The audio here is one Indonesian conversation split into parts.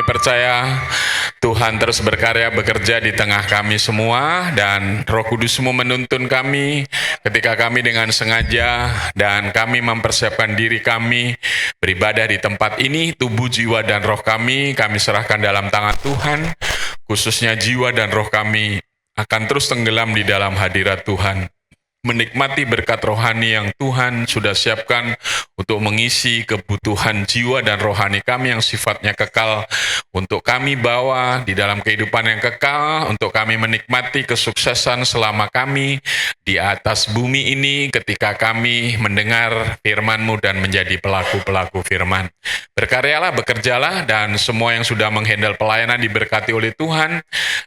percaya Tuhan terus berkarya bekerja di tengah kami semua, dan Roh Kudus-Mu menuntun kami ketika kami dengan sengaja dan kami mempersiapkan diri kami beribadah di tempat ini. Tubuh, jiwa, dan roh kami serahkan dalam tangan Tuhan. Khususnya jiwa dan roh kami akan terus tenggelam di dalam hadirat Tuhan, menikmati berkat rohani yang Tuhan sudah siapkan untuk mengisi kebutuhan jiwa dan rohani kami yang sifatnya kekal, untuk kami bawa di dalam kehidupan yang kekal, untuk kami menikmati kesuksesan selama kami di atas bumi ini ketika kami mendengar firman-Mu dan menjadi pelaku-pelaku firman. Berkaryalah, bekerjalah, dan semua yang sudah menghandle pelayanan diberkati oleh Tuhan,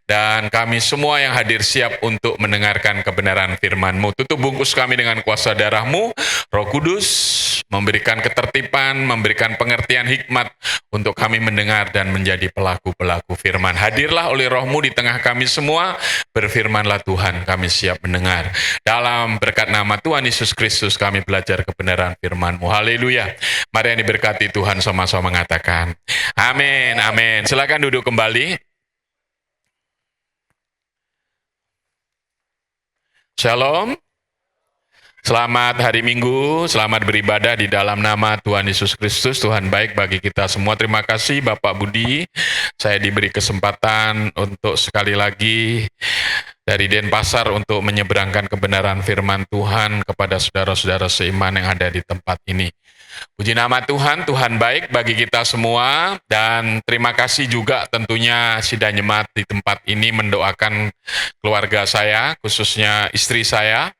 dan kami semua yang hadir siap untuk mendengarkan kebenaran firman-Mu. Tutup bungkus kami dengan kuasa darah-Mu, Roh Kudus, memberikan ketertiban, memberikan pengertian hikmat untuk kami mendengar dan menjadi pelaku-pelaku firman. Hadirlah oleh Roh-Mu di tengah kami semua, berfirmanlah Tuhan, kami siap mendengar. Dalam berkat nama Tuhan Yesus Kristus kami belajar kebenaran firman-Mu. Haleluya. Mari yang diberkati Tuhan sama-sama mengatakan amin, amin. Silakan duduk kembali. Shalom. Selamat hari Minggu, selamat beribadah di dalam nama Tuhan Yesus Kristus. Tuhan baik bagi kita semua. Terima kasih Bapak Budi, saya diberi kesempatan untuk sekali lagi dari Denpasar untuk menyeberangkan kebenaran firman Tuhan kepada saudara-saudara seiman yang ada di tempat ini. Puji nama Tuhan, Tuhan baik bagi kita semua, dan terima kasih juga tentunya Sidang Jemaat di tempat ini mendoakan keluarga saya, khususnya istri saya,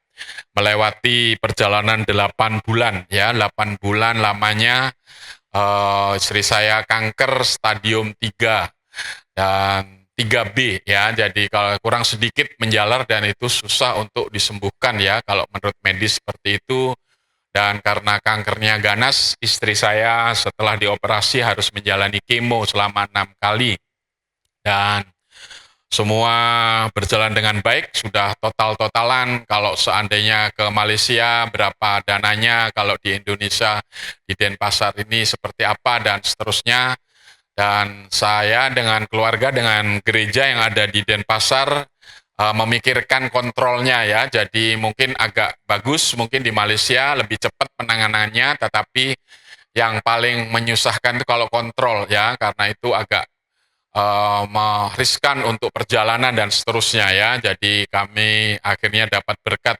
melewati perjalanan 8 bulan, ya, 8 bulan lamanya. Istri saya kanker stadium 3 dan 3B, ya, jadi kalau kurang sedikit menjalar dan itu susah untuk disembuhkan, ya, kalau menurut medis seperti itu. Dan karena kankernya ganas, istri saya setelah dioperasi harus menjalani kemo selama 6 kali. Dan semua berjalan dengan baik, sudah total-totalan. Kalau seandainya ke Malaysia, berapa dananya, kalau di Indonesia, di Denpasar ini seperti apa, dan seterusnya. Dan saya dengan keluarga, dengan gereja yang ada di Denpasar, memikirkan kontrolnya, ya. Jadi mungkin agak bagus, mungkin di Malaysia lebih cepat penanganannya, tetapi yang paling menyusahkan itu kalau kontrol, ya, karena itu agak riskan untuk perjalanan dan seterusnya, ya. Jadi kami akhirnya dapat berkat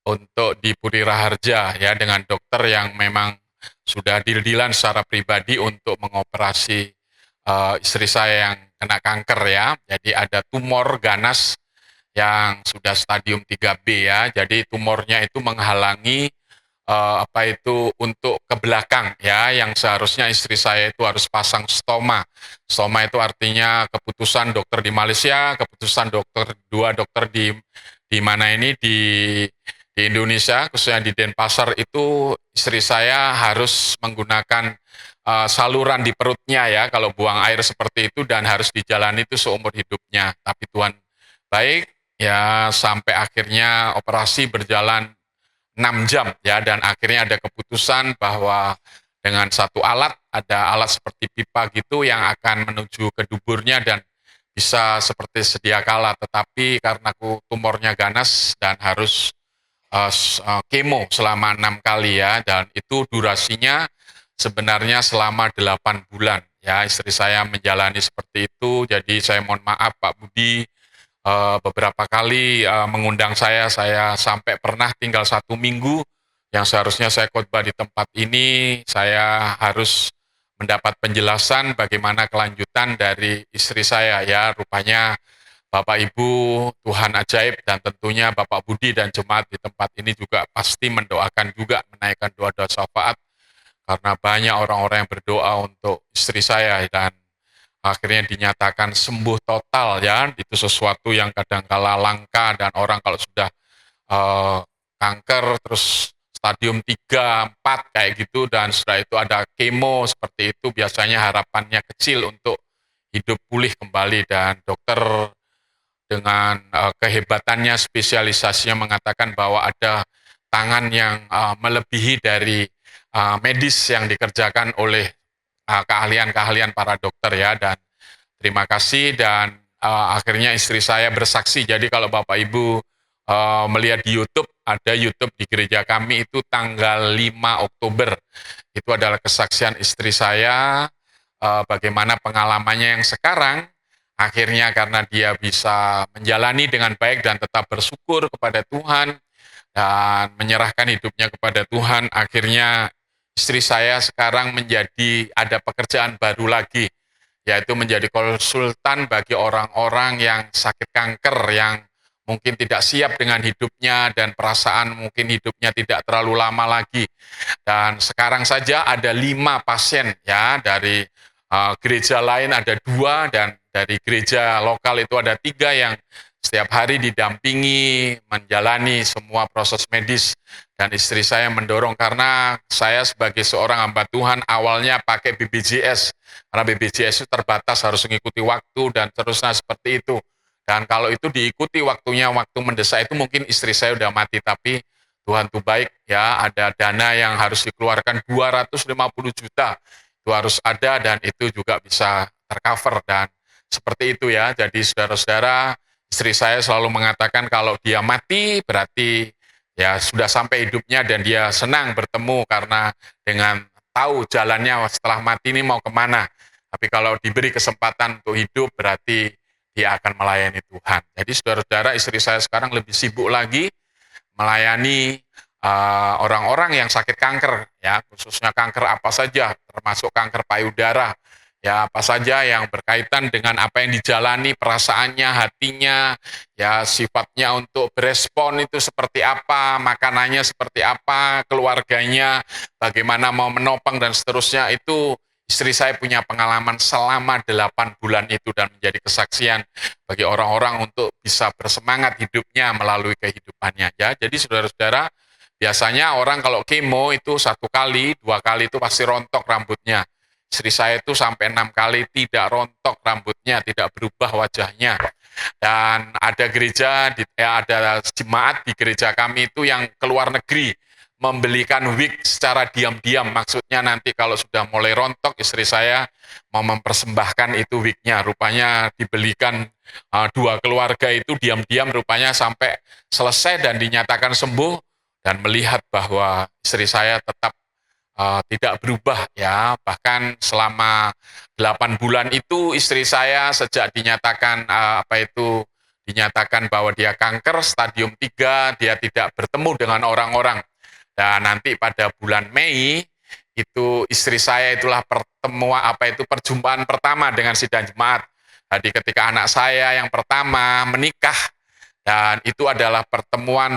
untuk di Puri Raharja, ya, dengan dokter yang memang sudah deal-dealan secara pribadi untuk mengoperasi istri saya yang kena kanker, ya. Jadi ada tumor ganas yang sudah stadium 3B, ya. Jadi tumornya itu menghalangi untuk ke belakang, ya, yang seharusnya istri saya itu harus pasang stoma. Stoma itu artinya keputusan dokter di Malaysia, keputusan dua dokter di mana ini di Indonesia, khususnya di Denpasar, itu istri saya harus menggunakan saluran di perutnya, ya, kalau buang air seperti itu, dan harus dijalani itu seumur hidupnya. Tapi Tuhan baik, ya, sampai akhirnya operasi berjalan 6 jam, ya, dan akhirnya ada keputusan bahwa dengan satu alat, ada alat seperti pipa gitu yang akan menuju ke duburnya dan bisa seperti sedia kala, tetapi karena tumornya ganas dan harus kemo selama 6 kali, ya, dan itu durasinya sebenarnya selama 8 bulan, ya. Istri saya menjalani seperti itu, jadi saya mohon maaf Pak Budi, beberapa kali mengundang saya sampai pernah tinggal 1 minggu, yang seharusnya saya khotbah di tempat ini, saya harus mendapat penjelasan bagaimana kelanjutan dari istri saya, ya. Rupanya Bapak Ibu Tuhan ajaib, dan tentunya Bapak Budi dan jemaat di tempat ini juga pasti mendoakan juga, menaikkan doa-doa syafaat, karena banyak orang-orang yang berdoa untuk istri saya, dan akhirnya dinyatakan sembuh total, ya. Itu sesuatu yang kadangkala langka, dan orang kalau sudah kanker terus stadium 3, 4 kayak gitu, dan setelah itu ada kemo seperti itu, biasanya harapannya kecil untuk hidup pulih kembali. Dan dokter dengan kehebatannya, spesialisasinya mengatakan bahwa ada tangan yang melebihi dari medis yang dikerjakan oleh keahlian-keahlian para dokter ya, dan terima kasih. Dan akhirnya istri saya bersaksi. Jadi kalau Bapak Ibu melihat di YouTube, ada YouTube di gereja kami itu tanggal 5 Oktober. Itu adalah kesaksian istri saya, bagaimana pengalamannya yang sekarang, akhirnya karena dia bisa menjalani dengan baik dan tetap bersyukur kepada Tuhan, dan menyerahkan hidupnya kepada Tuhan, akhirnya istri saya sekarang ada pekerjaan baru lagi, yaitu menjadi konsultan bagi orang-orang yang sakit kanker, yang mungkin tidak siap dengan hidupnya dan perasaan mungkin hidupnya tidak terlalu lama lagi. Dan sekarang saja ada 5 pasien ya, dari gereja lain ada 2, dan dari gereja lokal itu ada 3 yang setiap hari didampingi, menjalani semua proses medis. Dan istri saya mendorong, karena saya sebagai seorang hamba Tuhan awalnya pakai BPJS, karena BPJS itu terbatas, harus mengikuti waktu dan terusnya seperti itu. Dan kalau itu diikuti waktunya, waktu mendesak itu mungkin istri saya udah mati. Tapi Tuhan tuh baik ya, ada dana yang harus dikeluarkan 250 juta, itu harus ada, dan itu juga bisa tercover. Dan seperti itu ya. Jadi saudara-saudara, istri saya selalu mengatakan kalau dia mati berarti ya sudah sampai hidupnya, dan dia senang bertemu karena dengan tahu jalannya setelah mati ini mau kemana. Tapi kalau diberi kesempatan untuk hidup berarti dia akan melayani Tuhan. Jadi saudara-saudara, istri saya sekarang lebih sibuk lagi melayani orang-orang yang sakit kanker ya, khususnya kanker apa saja, termasuk kanker payudara. Ya, apa saja yang berkaitan dengan apa yang dijalani, perasaannya, hatinya, ya sifatnya untuk berespon itu seperti apa, makanannya seperti apa, keluarganya, bagaimana mau menopang dan seterusnya. Itu istri saya punya pengalaman selama 8 bulan itu, dan menjadi kesaksian bagi orang-orang untuk bisa bersemangat hidupnya melalui kehidupannya. Ya, jadi saudara-saudara, biasanya orang kalau kemo itu 1 kali, 2 kali itu pasti rontok rambutnya. Istri saya itu sampai 6 kali tidak rontok rambutnya, tidak berubah wajahnya. Dan ada ada jemaat di gereja kami itu yang keluar negeri membelikan wig secara diam-diam. Maksudnya nanti kalau sudah mulai rontok, istri saya mau mempersembahkan itu wignya. Rupanya dibelikan 2 keluarga itu diam-diam, rupanya sampai selesai dan dinyatakan sembuh, dan melihat bahwa istri saya tetap tidak berubah ya. Bahkan selama 8 bulan itu istri saya sejak dinyatakan dinyatakan bahwa dia kanker stadium 3, dia tidak bertemu dengan orang-orang. Dan nanti pada bulan Mei itu istri saya itulah perjumpaan pertama dengan sidang jemaat. Jadi ketika anak saya yang pertama menikah, dan itu adalah perjumpaan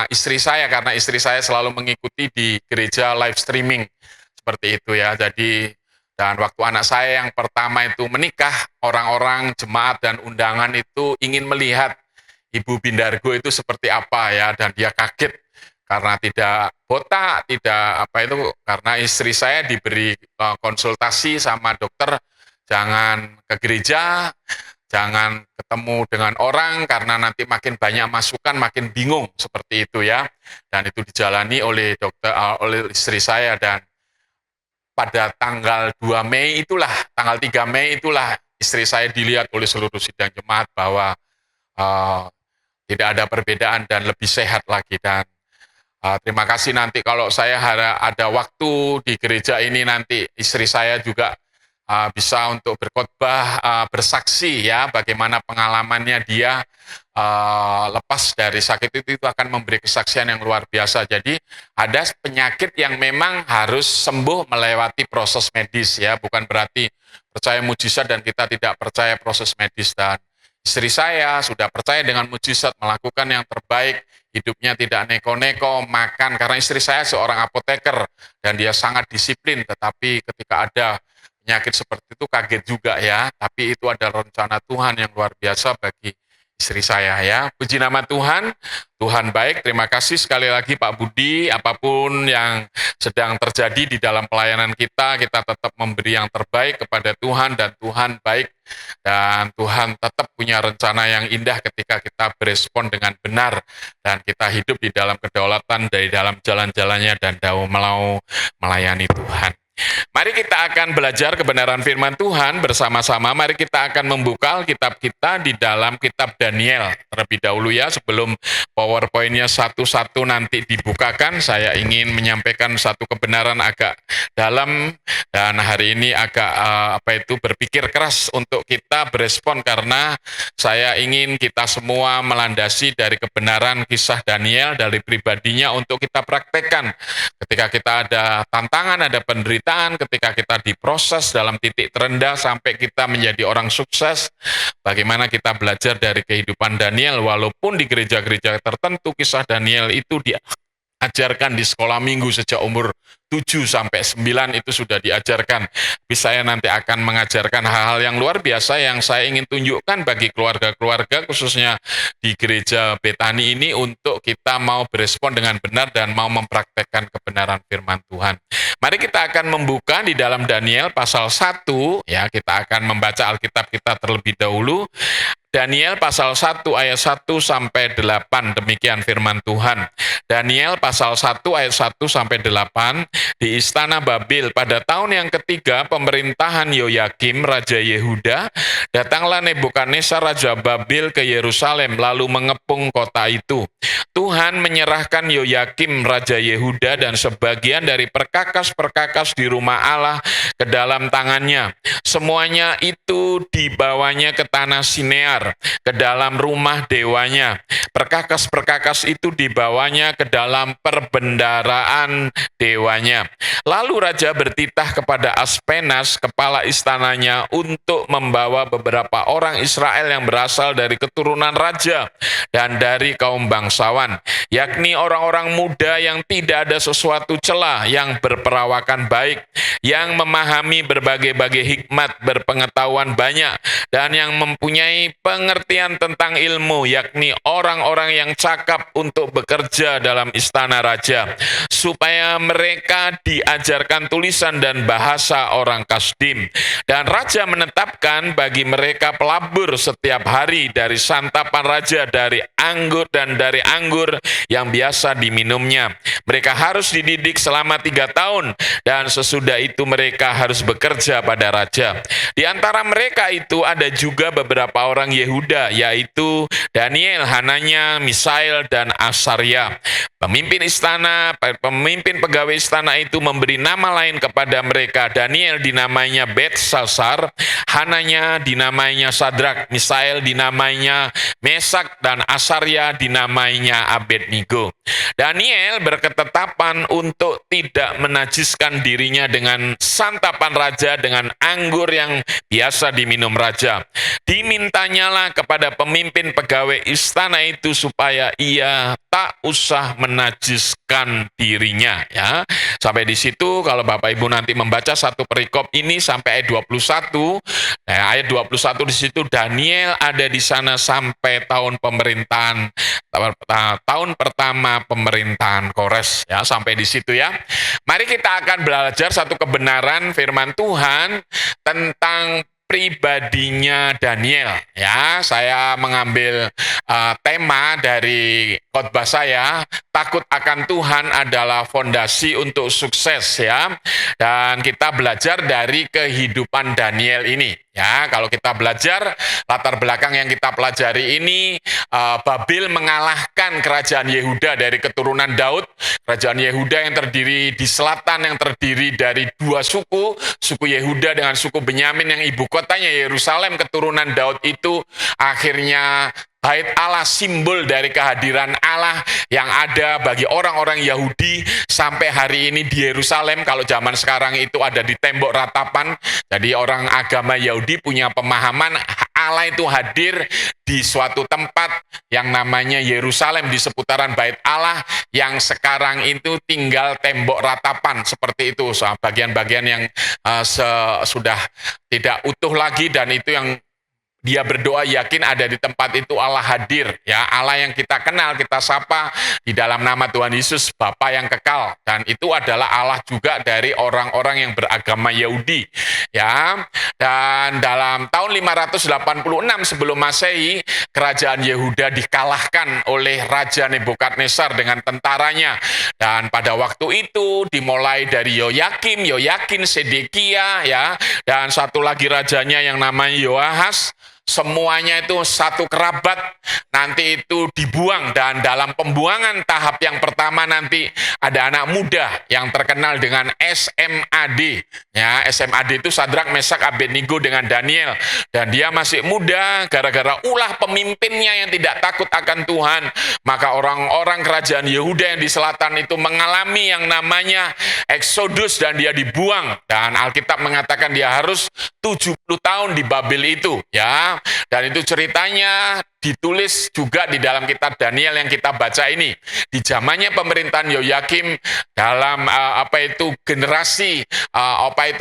istri saya, karena istri saya selalu mengikuti di gereja live streaming seperti itu ya. Jadi, dan waktu anak saya yang pertama itu menikah, orang-orang jemaat dan undangan itu ingin melihat Ibu Bindargo itu seperti apa ya, dan dia kaget karena tidak botak, karena istri saya diberi konsultasi sama dokter, jangan ke gereja, jangan ketemu dengan orang karena nanti makin banyak masukan, makin bingung, seperti itu ya. Dan itu dijalani oleh oleh istri saya. Dan pada tanggal 3 Mei itulah istri saya dilihat oleh seluruh sidang jemaat bahwa tidak ada perbedaan dan lebih sehat lagi. Dan terima kasih, nanti kalau saya ada waktu di gereja ini, nanti istri saya juga bisa untuk berkhotbah, bersaksi ya, bagaimana pengalamannya dia lepas dari sakit itu akan memberi kesaksian yang luar biasa. Jadi ada penyakit yang memang harus sembuh melewati proses medis ya, bukan berarti percaya mujizat dan kita tidak percaya proses medis. Dan istri saya sudah percaya dengan mujizat, melakukan yang terbaik, hidupnya tidak neko-neko, makan, karena istri saya seorang apoteker dan dia sangat disiplin, tetapi ketika ada penyakit seperti itu kaget juga ya, tapi itu adalah rencana Tuhan yang luar biasa bagi istri saya ya. Puji nama Tuhan, Tuhan baik. Terima kasih sekali lagi Pak Budi, apapun yang sedang terjadi di dalam pelayanan kita tetap memberi yang terbaik kepada Tuhan, dan Tuhan baik, dan Tuhan tetap punya rencana yang indah ketika kita berespon dengan benar, dan kita hidup di dalam kedaulatan dari dalam jalan-jalannya dan mau melayani Tuhan. Mari kita akan belajar kebenaran firman Tuhan bersama-sama. Mari kita akan membuka Alkitab kita di dalam kitab Daniel. Terlebih dahulu ya, sebelum PowerPoint-nya satu-satu nanti dibukakan, saya ingin menyampaikan satu kebenaran agak dalam, dan hari ini agak berpikir keras untuk kita berespon, karena saya ingin kita semua melandasi dari kebenaran kisah Daniel dari pribadinya untuk kita praktekkan. Ketika kita ada tantangan, ada penderitaan, ketika kita diproses dalam titik terendah sampai kita menjadi orang sukses, bagaimana kita belajar dari kehidupan Daniel, walaupun di gereja-gereja tertentu kisah Daniel itu diajarkan di sekolah minggu sejak umur 7 sampai 9 itu sudah diajarkan. Tapi saya nanti akan mengajarkan hal-hal yang luar biasa yang saya ingin tunjukkan bagi keluarga-keluarga, khususnya di gereja Betani ini, untuk kita mau berespon dengan benar dan mau mempraktekkan kebenaran firman Tuhan. Mari kita akan membuka di dalam Daniel pasal 1, ya, kita akan membaca Alkitab kita terlebih dahulu. Daniel pasal 1 ayat 1 sampai 8, demikian firman Tuhan. Daniel pasal 1 ayat 1 sampai 8, di istana Babil pada tahun yang ketiga pemerintahan Yoyakim raja Yehuda, datanglah Nebukadnezar raja Babil ke Yerusalem lalu mengepung kota itu. Tuhan menyerahkan Yoyakim raja Yehuda dan sebagian dari perkakas-perkakas di rumah Allah ke dalam tangannya. Semuanya itu dibawanya ke tanah Sinear, ke dalam rumah dewanya. Perkakas-perkakas itu dibawanya ke dalam perbendaraan dewanya. Lalu raja bertitah kepada Aspenas, kepala istananya, untuk membawa beberapa orang Israel yang berasal dari keturunan raja dan dari kaum bangsawan, yakni orang-orang muda yang tidak ada sesuatu celah, yang berperawakan baik, yang memahami berbagai-bagai hikmat, berpengetahuan banyak, dan yang mempunyai pengertian tentang ilmu, yakni orang-orang yang cakap untuk bekerja dalam istana raja, supaya mereka diajarkan tulisan dan bahasa orang Kasdim. Dan raja menetapkan bagi mereka pelabur setiap hari dari santapan raja, dari anggur dan dari anggur yang biasa diminumnya. Mereka harus dididik selama 3 tahun, dan sesudah itu mereka harus bekerja pada raja. Di antara mereka itu ada juga beberapa orang Yehuda, yaitu Daniel, Hananya, Misael, dan Asaria. Pemimpin istana, pemimpin pegawai istana itu memberi nama lain kepada mereka. Daniel dinamainya Belsasar, Hananya dinamainya Sadrak, Misael dinamainya Mesak, dan Asaria dinamainya Abednego. Daniel berketetapan untuk tidak menajiskan dirinya dengan santapan raja, dengan anggur yang biasa diminum raja. Dimintanyalah kepada pemimpin pegawai istana itu supaya ia tak usah menajiskan dirinya, ya. Sampai di situ kalau Bapak Ibu nanti membaca satu perikop ini sampai ayat 21, ayat 21 di situ Daniel ada di sana sampai tahun pertama pemerintahan Kores, ya, sampai di situ ya. Mari kita akan belajar satu kebenaran firman Tuhan tentang pribadinya Daniel, ya. Saya mengambil tema dari khotbah saya, takut akan Tuhan adalah fondasi untuk sukses, ya. Dan kita belajar dari kehidupan Daniel ini, ya. Kalau kita belajar latar belakang yang kita pelajari ini, Babil mengalahkan kerajaan Yehuda dari keturunan Daud. Kerajaan Yehuda yang terdiri di selatan, yang terdiri dari 2 suku, suku Yehuda dengan suku Benyamin, yang ibu kotanya Yerusalem, keturunan Daud itu akhirnya Bait Allah, simbol dari kehadiran Allah yang ada bagi orang-orang Yahudi sampai hari ini di Yerusalem. Kalau zaman sekarang itu ada di tembok ratapan. Jadi orang agama Yahudi punya pemahaman Allah itu hadir di suatu tempat yang namanya Yerusalem, di seputaran Bait Allah, yang sekarang itu tinggal tembok ratapan seperti itu. Bagian-bagian yang sudah tidak utuh lagi, dan itu yang dia berdoa yakin ada di tempat itu Allah hadir, ya, Allah yang kita kenal, kita sapa di dalam nama Tuhan Yesus, Bapa yang kekal, dan itu adalah Allah juga dari orang-orang yang beragama Yahudi, ya. Dan dalam tahun 586 sebelum Masehi, kerajaan Yehuda dikalahkan oleh Raja Nebukadnezar dengan tentaranya, dan pada waktu itu dimulai dari Yoyakin, Sedekia, ya, dan satu lagi rajanya yang namanya Yoahas. Semuanya itu satu kerabat, nanti itu dibuang, dan dalam pembuangan tahap yang pertama nanti ada anak muda yang terkenal dengan SMAD, ya. SMAD itu Sadrak, Mesak, Abednego dengan Daniel, dan dia masih muda, gara-gara ulah pemimpinnya yang tidak takut akan Tuhan, maka orang-orang kerajaan Yehuda yang di selatan itu mengalami yang namanya Exodus, dan dia dibuang, dan Alkitab mengatakan dia harus 70 tahun di Babel itu, ya. Dan itu ceritanya ditulis juga di dalam kitab Daniel yang kita baca ini. Di zamannya pemerintahan Yoyakim, dalam generasi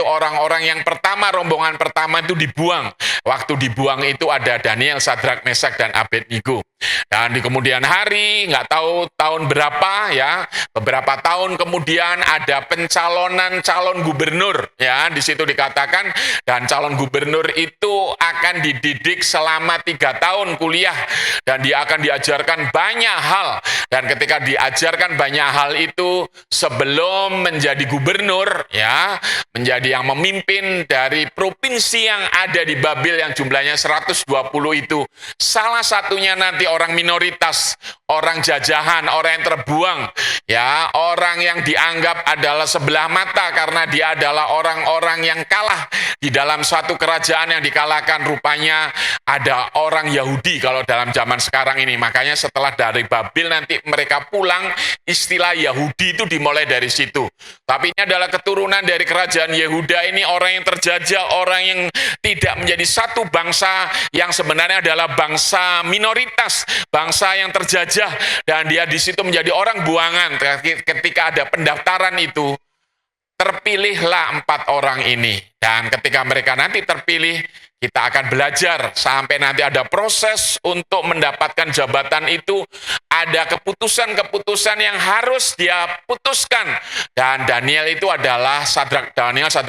orang-orang yang pertama, rombongan pertama itu dibuang. Waktu dibuang itu ada Daniel, Sadrak, Mesak, dan Abednego. Dan di kemudian hari, nggak tahu tahun berapa, ya, beberapa tahun kemudian ada pencalonan calon gubernur, ya. Di situ dikatakan, dan calon gubernur itu akan dididik selama 3 tahun kuliah, dan dia akan diajarkan banyak hal, dan ketika diajarkan banyak hal itu, sebelum menjadi gubernur, ya, menjadi yang memimpin dari provinsi yang ada di Babel yang jumlahnya 120 itu, salah satunya nanti orang minoritas, orang jajahan, orang yang terbuang, ya, orang yang dianggap adalah sebelah mata karena dia adalah orang-orang yang kalah di dalam suatu kerajaan yang dikalahkan. Rupanya ada orang Yahudi kalau dalam zaman sekarang ini. Makanya setelah dari Babel nanti mereka pulang, istilah Yahudi itu dimulai dari situ. Tapi ini adalah keturunan dari kerajaan Yehuda ini, orang yang terjajah, orang yang tidak menjadi satu bangsa, yang sebenarnya adalah bangsa minoritas, bangsa yang terjajah, dan dia di situ menjadi orang buangan. Ketika ada pendaftaran itu, terpilihlah 4 orang ini, dan ketika mereka nanti terpilih, kita akan belajar sampai nanti ada proses untuk mendapatkan jabatan itu, ada keputusan-keputusan yang harus dia putuskan. Dan Daniel itu adalah Sadrak, Mesak,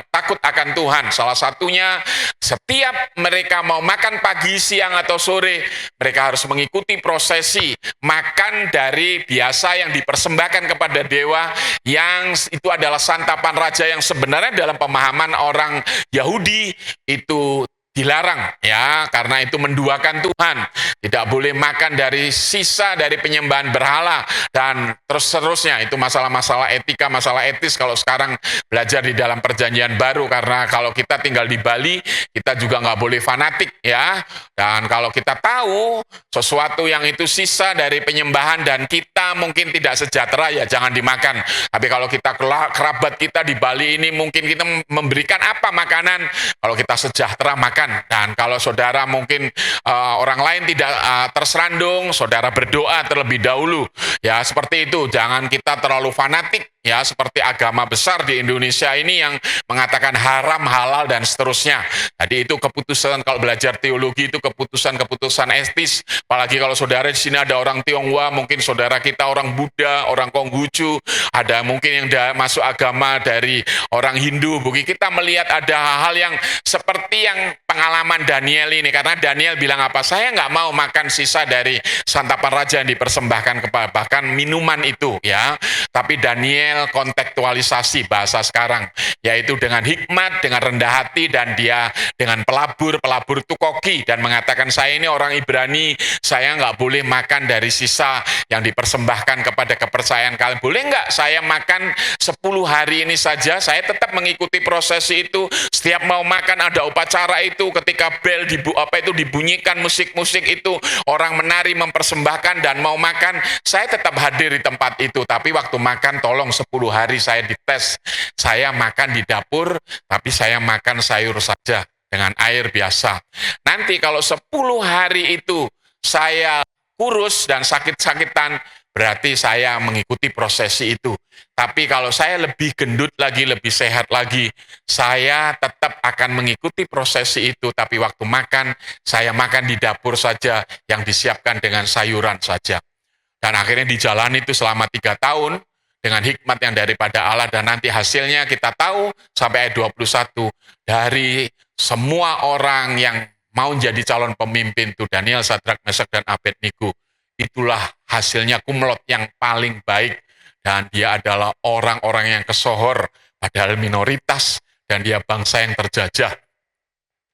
takut akan Tuhan. Salah satunya, setiap mereka mau makan pagi, siang, atau sore, mereka harus mengikuti prosesi makan dari biasa yang dipersembahkan kepada dewa, yang itu adalah santapan raja, yang sebenarnya dalam pemahaman orang Yahudi itu dilarang, ya, karena itu menduakan Tuhan. Tidak boleh makan dari sisa dari penyembahan berhala, dan terus-terusnya. Itu masalah-masalah etika, masalah etis kalau sekarang belajar di dalam perjanjian baru, karena kalau kita tinggal di Bali, kita juga nggak boleh fanatik, ya. Dan kalau kita tahu sesuatu yang itu sisa dari penyembahan dan kita mungkin tidak sejahtera, ya jangan dimakan. Tapi kalau kita kerabat kita di Bali ini, mungkin kita memberikan apa makanan, kalau kita sejahtera makan. Dan kalau saudara mungkin orang lain tidak terserandung, saudara berdoa terlebih dahulu, ya, seperti itu. Jangan kita terlalu fanatik, ya, seperti agama besar di Indonesia ini yang mengatakan haram, halal, dan seterusnya. Jadi itu keputusan, kalau belajar teologi itu keputusan-keputusan etis. Apalagi kalau saudara di sini ada orang Tionghoa, mungkin saudara kita orang Buddha, orang Konghucu, ada mungkin yang masuk agama dari orang Hindu. Bagi kita melihat ada hal-hal yang seperti yang pengalaman Daniel ini, karena Daniel bilang apa? Saya nggak mau makan sisa dari santapan raja yang dipersembahkan kepada, bahkan minuman itu, ya. Tapi Daniel kontekstualisasi bahasa sekarang, yaitu dengan hikmat, dengan rendah hati, dan dia dengan pelabur itu koki, dan mengatakan saya ini orang Ibrani, saya nggak boleh makan dari sisa yang dipersembahkan kepada kepercayaan kalian. Boleh nggak saya makan 10 hari ini saja? Saya tetap mengikuti prosesi itu. Setiap mau makan ada upacara itu, ketika bel dibunyikan, musik-musik itu, orang menari mempersembahkan, dan mau makan, saya tetap hadir di tempat itu. Tapi waktu makan tolong 10 hari saya dites. Saya makan di dapur, tapi saya makan sayur saja dengan air biasa. Nanti kalau 10 hari itu saya kurus dan sakit-sakitan, berarti saya mengikuti prosesi itu. Tapi kalau saya lebih gendut lagi, lebih sehat lagi, saya tetap akan mengikuti prosesi itu, tapi waktu makan, saya makan di dapur saja yang disiapkan dengan sayuran saja. Dan akhirnya dijalani itu selama 3 tahun, dengan hikmat yang daripada Allah, dan nanti hasilnya kita tahu sampai ayat 21, dari semua orang yang mau jadi calon pemimpin itu Daniel, Sadrak, Mesak, dan Abednego, itulah hasilnya kumlot yang paling baik, dan dia adalah orang-orang yang kesohor, padahal minoritas, dan dia bangsa yang terjajah.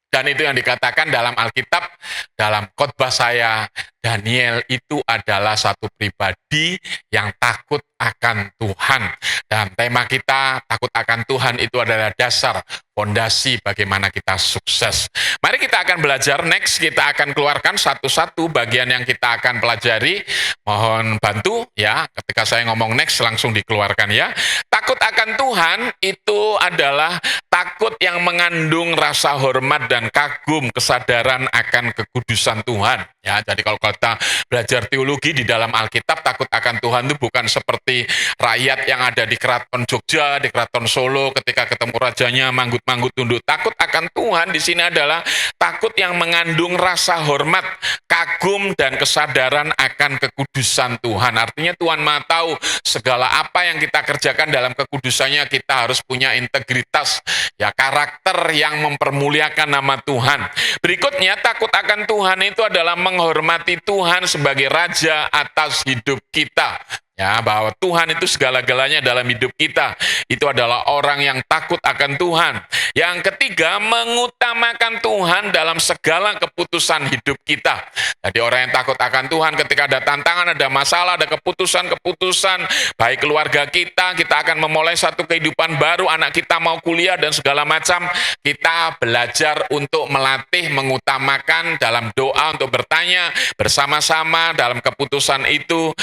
Dan itu yang dikatakan dalam Alkitab, dalam khotbah saya, Daniel itu adalah satu pribadi yang takut akan Tuhan. Dan tema kita, takut akan Tuhan, itu adalah dasar, fondasi bagaimana kita sukses. Mari kita akan belajar, next kita akan keluarkan satu-satu bagian yang kita akan pelajari. Mohon bantu ya, ketika saya ngomong next langsung dikeluarkan ya. Takut akan Tuhan itu adalah takut yang mengandung rasa hormat dan kagum, kesadaran akan kekudusan Tuhan. Ya, jadi kalau kita belajar teologi di dalam Alkitab, takut akan Tuhan itu bukan seperti rakyat yang ada di Keraton Jogja, di Keraton Solo, ketika ketemu rajanya manggut-manggut tunduk. Takut akan Tuhan di sini adalah takut yang mengandung rasa hormat, kagum, dan kesadaran akan kekudusan Tuhan. Artinya Tuhan Maha tahu segala apa yang kita kerjakan dalam kekudusannya, kita harus punya integritas, ya, karakter yang mempermuliakan nama Tuhan. Berikutnya, takut akan Tuhan itu adalah menghormati Tuhan sebagai Raja atas hidup kita. Ya, bahwa Tuhan itu segala-galanya dalam hidup kita. Itu adalah orang yang takut akan Tuhan. Yang ketiga, mengutamakan Tuhan dalam segala keputusan hidup kita. Jadi orang yang takut akan Tuhan ketika ada tantangan, ada masalah, ada keputusan-keputusan, baik keluarga kita akan memulai satu kehidupan baru, anak kita mau kuliah dan segala macam, kita belajar untuk melatih, mengutamakan dalam doa untuk bertanya bersama-sama dalam keputusan itu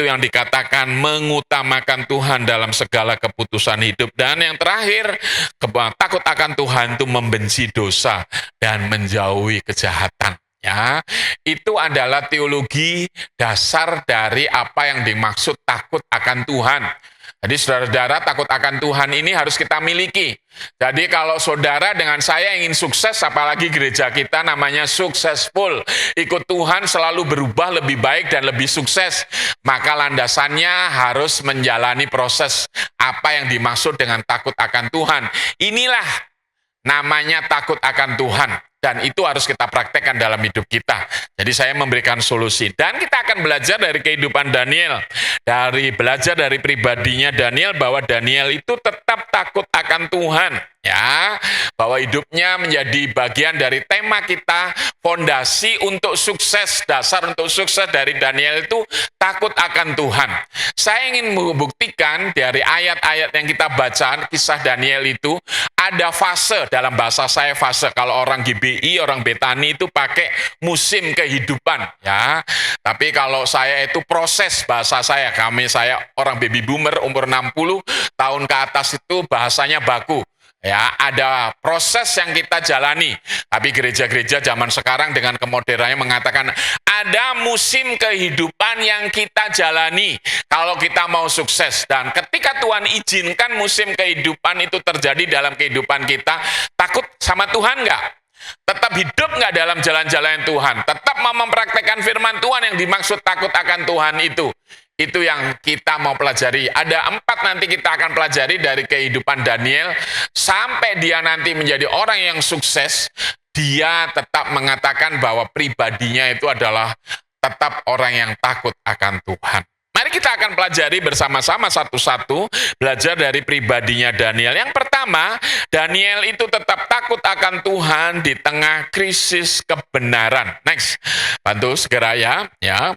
yang dikatakan mengutamakan Tuhan dalam segala keputusan hidup. Dan yang terakhir, takut akan Tuhan itu membenci dosa dan menjauhi kejahatan. Ya, itu adalah teologi dasar dari apa yang dimaksud takut akan Tuhan. Jadi saudara-saudara, takut akan Tuhan ini harus kita miliki. Jadi kalau saudara dengan saya ingin sukses, apalagi gereja kita namanya successful, ikut Tuhan selalu berubah lebih baik dan lebih sukses, maka landasannya harus menjalani proses apa yang dimaksud dengan takut akan Tuhan. Inilah namanya takut akan Tuhan. Dan itu harus kita praktekkan dalam hidup kita. Jadi saya memberikan solusi. Dan kita akan belajar dari kehidupan Daniel. Belajar dari pribadinya Daniel, bahwa Daniel itu tetap takut akan Tuhan. Ya, bahwa hidupnya menjadi bagian dari tema kita, fondasi untuk sukses, dasar untuk sukses dari Daniel itu takut akan Tuhan. Saya ingin membuktikan dari ayat-ayat yang kita baca, kisah Daniel itu, ada fase, dalam bahasa saya fase. Kalau orang GBI, orang Betani itu pakai musim kehidupan. Ya, tapi kalau saya itu proses, bahasa saya, saya orang baby boomer umur 60 tahun ke atas itu bahasanya baku. Ya, ada proses yang kita jalani. Tapi gereja-gereja zaman sekarang dengan kemodernannya mengatakan ada musim kehidupan yang kita jalani kalau kita mau sukses. Dan ketika Tuhan izinkan musim kehidupan itu terjadi dalam kehidupan kita, takut sama Tuhan nggak? Tetap hidup nggak dalam jalan-jalan Tuhan? Tetap mau mempraktekkan firman Tuhan yang dimaksud takut akan Tuhan itu? Itu yang kita mau pelajari. Ada 4 nanti kita akan pelajari dari kehidupan Daniel. Sampai dia nanti menjadi orang yang sukses, dia tetap mengatakan bahwa pribadinya itu adalah tetap orang yang takut akan Tuhan. Mari kita akan pelajari bersama-sama satu-satu, belajar dari pribadinya Daniel. Yang pertama, Daniel itu tetap takut akan Tuhan di tengah krisis kebenaran. Next, bantu segera ya.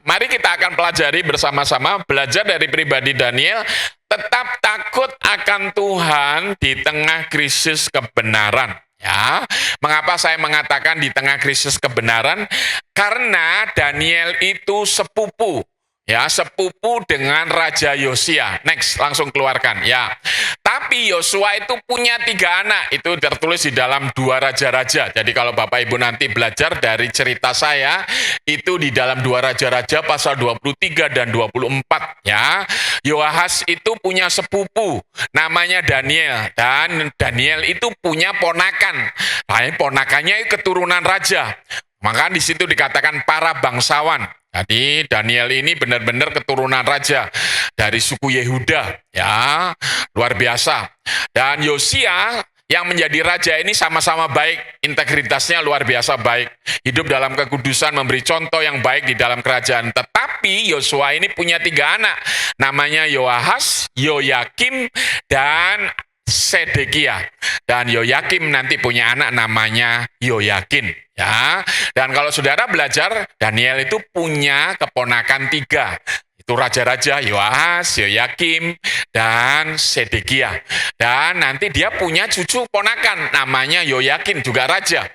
Mari kita akan pelajari bersama-sama, belajar dari pribadi Daniel, tetap takut akan Tuhan di tengah krisis kebenaran. Ya, mengapa saya mengatakan di tengah krisis kebenaran? Karena Daniel itu sepupu. Ya, sepupu dengan Raja Yosia. Next, langsung keluarkan. Ya, tapi Yosua itu punya 3 anak. Itu tertulis di dalam 2 Raja-Raja. Jadi kalau Bapak Ibu nanti belajar dari cerita saya, itu di dalam 2 Raja-Raja pasal 23 dan 24. Ya, Yoahas itu punya sepupu, namanya Daniel. Dan Daniel itu punya ponakan. Nah, ponakannya keturunan raja. Maka di situ dikatakan para bangsawan. Jadi Daniel ini benar-benar keturunan raja dari suku Yehuda, ya, luar biasa. Dan Yosia yang menjadi raja ini sama-sama baik, integritasnya luar biasa baik, hidup dalam kekudusan, memberi contoh yang baik di dalam kerajaan. Tetapi Yosua ini punya 3 anak, namanya Yoahas, Yoyakim, dan Sedekia. Dan Yoyakim nanti punya anak namanya Yoyakin. Ya, dan kalau saudara belajar, Daniel itu punya keponakan 3. Itu raja-raja, Yoahas, Yoyakim, dan Sedekia. Dan nanti dia punya cucu ponakan, namanya Yoyakin, juga raja.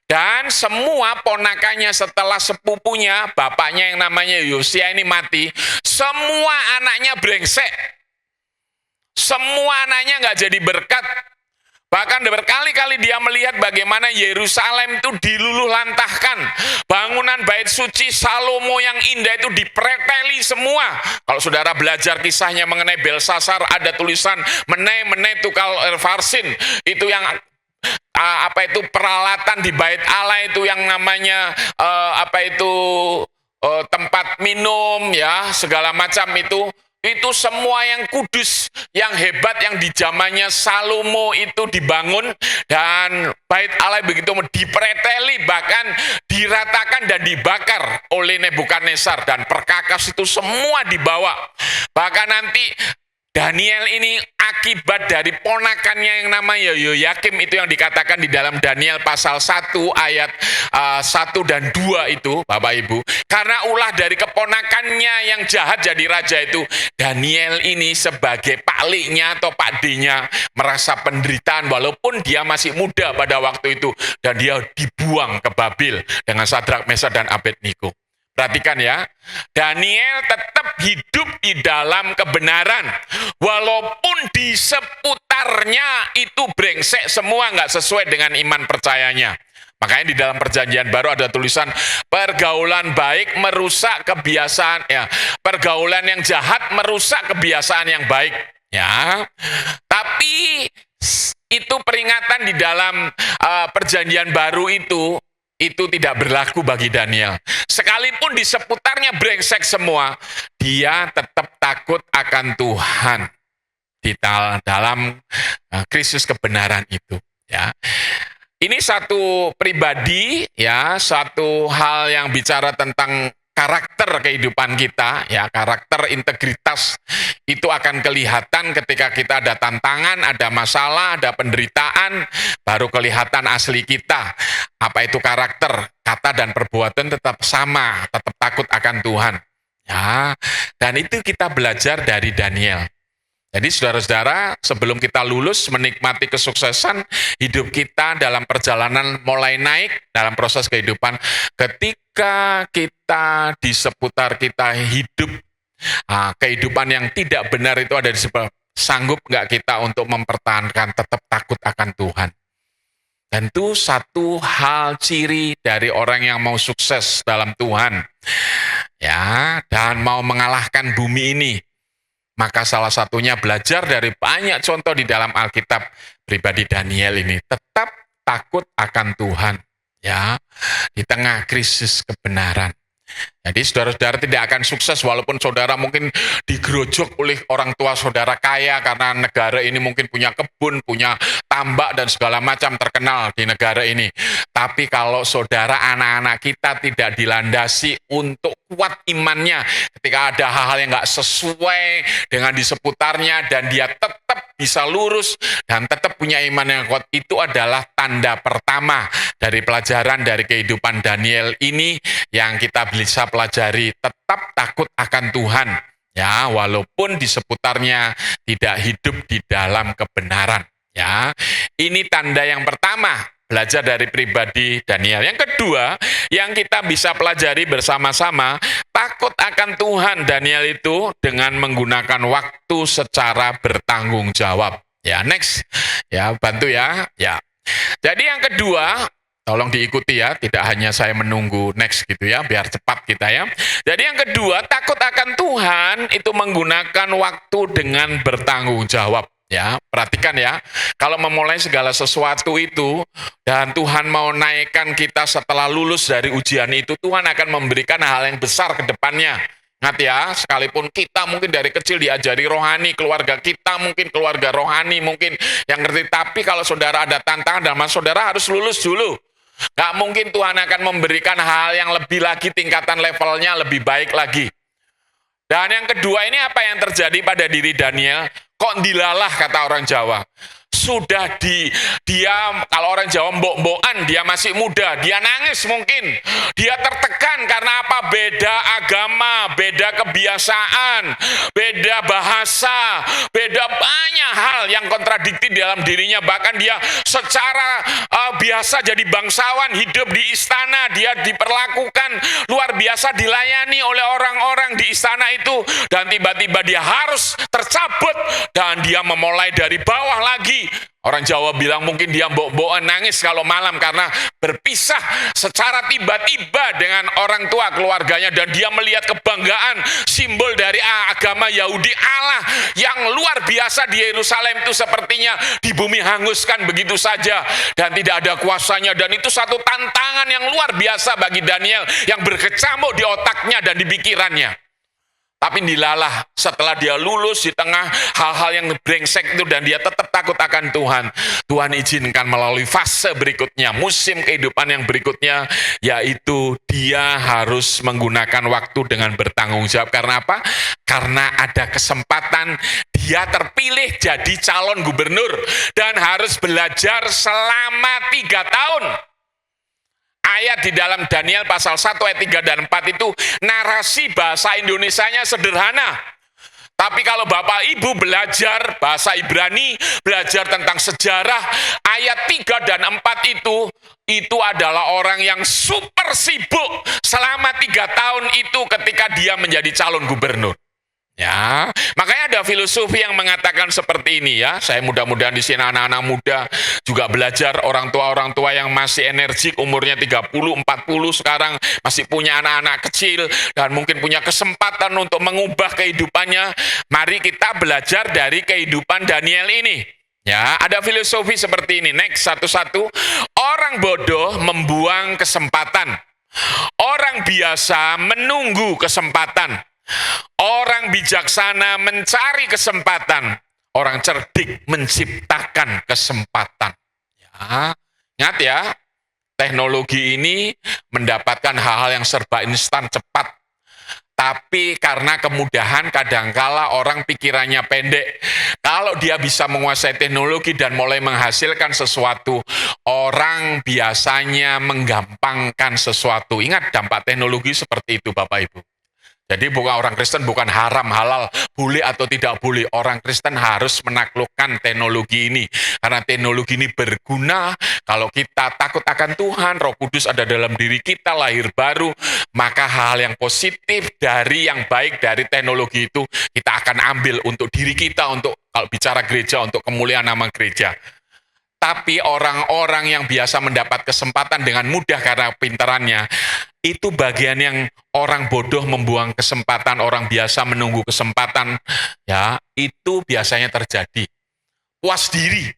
Dan semua ponakannya setelah sepupunya, bapaknya yang namanya Yosia ini mati, semua anaknya brengsek. Semua anaknya nggak jadi berkat. Bahkan berkali-kali dia melihat bagaimana Yerusalem itu diluluhlantahkan. Bangunan bait suci Salomo yang indah itu dipreteli semua. Kalau saudara belajar kisahnya mengenai Belsasar, ada tulisan meneh tukal farsin. Itu yang peralatan di bait Allah itu yang namanya tempat minum, ya, segala macam itu semua yang kudus, yang hebat, yang di zamannya Salomo itu dibangun, dan bait Allah begitu dipreteli, bahkan diratakan dan dibakar oleh Nebukadnezar, dan perkakas itu semua dibawa. Bahkan nanti Daniel ini akibat dari ponakannya yang namanya Yoyakim itu yang dikatakan di dalam Daniel pasal 1 ayat 1 dan 2 itu, Bapak Ibu. Karena ulah dari keponakannya yang jahat jadi raja itu, Daniel ini sebagai pakliknya atau pakdenya merasa penderitaan walaupun dia masih muda pada waktu itu, dan dia dibuang ke Babil dengan Sadrak, Mesak, dan Abednego. Perhatikan ya, Daniel tetap hidup di dalam kebenaran, walaupun di seputarnya itu brengsek semua, nggak sesuai dengan iman percayanya. Makanya di dalam perjanjian baru ada tulisan, pergaulan baik merusak kebiasaan, ya, pergaulan yang jahat merusak kebiasaan yang baik. Ya, tapi itu peringatan di dalam perjanjian baru itu tidak berlaku bagi Daniel. Sekalipun di seputarnya brengsek semua, dia tetap takut akan Tuhan di dalam krisis kebenaran itu. Ya, ini satu pribadi, ya, satu hal yang bicara tentang karakter kehidupan kita, ya, karakter integritas itu akan kelihatan ketika kita ada tantangan, ada masalah, ada penderitaan, baru kelihatan asli kita. Apa itu karakter? Kata dan perbuatan tetap sama, tetap takut akan Tuhan. Ya, dan itu kita belajar dari Daniel. Jadi saudara-saudara, sebelum kita lulus menikmati kesuksesan, hidup kita dalam perjalanan mulai naik dalam proses kehidupan, ketika kita di seputar kita hidup kehidupan yang tidak benar itu ada di sebelah, sanggup nggak kita untuk mempertahankan tetap takut akan Tuhan? Tentu satu hal ciri dari orang yang mau sukses dalam Tuhan, ya, dan mau mengalahkan bumi ini, maka salah satunya belajar dari banyak contoh di dalam Alkitab. Pribadi Daniel ini tetap takut akan Tuhan, ya, di tengah krisis kebenaran. Jadi saudara-saudara tidak akan sukses walaupun saudara mungkin digerojok oleh orang tua saudara kaya, karena negara ini mungkin punya kebun, punya tambak dan segala macam, terkenal di negara ini. Tapi kalau saudara, anak-anak kita tidak dilandasi untuk kuat imannya ketika ada hal-hal yang nggak sesuai dengan di seputarnya, dan dia tetap bisa lurus dan tetap punya iman yang kuat, itu adalah tanda pertama dari pelajaran dari kehidupan Daniel ini yang kita bisa pelajari. Tetap takut akan Tuhan, ya, walaupun di seputarnya tidak hidup di dalam kebenaran. Ya, ini tanda yang pertama belajar dari pribadi Daniel. Yang kedua, yang kita bisa pelajari bersama-sama, takut akan Tuhan Daniel itu dengan menggunakan waktu secara bertanggung jawab. Ya, next. Ya, bantu ya. Ya. Jadi yang kedua, tolong diikuti ya, tidak hanya saya menunggu next gitu ya, biar cepat kita ya. Jadi yang kedua, takut akan Tuhan itu menggunakan waktu dengan bertanggung jawab. Ya, perhatikan ya, kalau memulai segala sesuatu itu dan Tuhan mau naikkan kita setelah lulus dari ujian itu, Tuhan akan memberikan hal yang besar ke depannya. Ingat ya, sekalipun kita mungkin dari kecil diajari rohani, keluarga kita mungkin keluarga rohani, mungkin yang ngerti, tapi kalau saudara ada tantangan dan saudara harus lulus dulu. Gak mungkin Tuhan akan memberikan hal yang lebih lagi, tingkatan levelnya lebih baik lagi. Dan yang kedua ini apa yang terjadi pada diri Daniel? Kok dilalah kata orang Jawa. Sudah dia kalau orang Jawa mbok-mbokan, dia masih muda, dia nangis mungkin. Dia tertekan karena apa? Beda agama, beda kebiasaan, beda bahasa, beda banyak hal yang kontradiktif dalam dirinya. Bahkan dia secara biasa jadi bangsawan, hidup di istana, dia diperlakukan luar biasa, dilayani oleh orang-orang di istana itu. Dan tiba-tiba dia harus tercabut dan dia memulai dari bawah lagi. Orang Jawa bilang mungkin dia mbok-mbokan nangis kalau malam karena berpisah secara tiba-tiba dengan orang tua keluarganya, dan dia melihat kebanggaan simbol dari agama Yahudi, Allah yang luar biasa di Yerusalem itu sepertinya di bumi hanguskan begitu saja dan tidak ada kuasanya. Dan itu satu tantangan yang luar biasa bagi Daniel yang berkecamuk di otaknya dan di pikirannya. Tapi dilalah setelah dia lulus di tengah hal-hal yang brengsek itu, dan dia tetap takut akan Tuhan. Tuhan izinkan melalui fase berikutnya, musim kehidupan yang berikutnya, yaitu dia harus menggunakan waktu dengan bertanggung jawab. Karena apa? Karena ada kesempatan dia terpilih jadi calon gubernur dan harus belajar selama 3 tahun. Ayat di dalam Daniel pasal 1 ayat 3 dan 4 itu narasi bahasa Indonesianya sederhana. Tapi kalau Bapak Ibu belajar bahasa Ibrani, belajar tentang sejarah, ayat 3 dan 4 itu adalah orang yang super sibuk selama 3 tahun itu ketika dia menjadi calon gubernur. Ya, makanya ada filosofi yang mengatakan seperti ini ya. Saya mudah-mudahan di sini anak-anak muda juga belajar, orang tua yang masih energik, umurnya 30, 40 sekarang masih punya anak-anak kecil dan mungkin punya kesempatan untuk mengubah kehidupannya. Mari kita belajar dari kehidupan Daniel ini. Ya, ada filosofi seperti ini. Next, satu-satu. Orang bodoh membuang kesempatan. Orang biasa menunggu kesempatan. Orang bijaksana mencari kesempatan, orang cerdik menciptakan kesempatan. Ya, ingat ya, teknologi ini mendapatkan hal-hal yang serba instan, cepat. Tapi karena kemudahan kadangkala orang pikirannya pendek. Kalau dia bisa menguasai teknologi dan mulai menghasilkan sesuatu, orang biasanya menggampangkan sesuatu. Ingat dampak teknologi seperti itu Bapak Ibu. Jadi bukan orang Kristen bukan haram, halal, boleh atau tidak boleh. Orang Kristen harus menaklukkan teknologi ini. Karena teknologi ini berguna. Kalau kita takut akan Tuhan, Roh Kudus ada dalam diri kita, lahir baru, maka hal yang positif dari yang baik dari teknologi itu kita akan ambil untuk diri kita, untuk kalau bicara gereja, untuk kemuliaan nama gereja. Tapi orang-orang yang biasa mendapat kesempatan dengan mudah karena pintarannya, itu bagian yang orang bodoh membuang kesempatan, orang biasa menunggu kesempatan, ya, itu biasanya terjadi. Puas diri.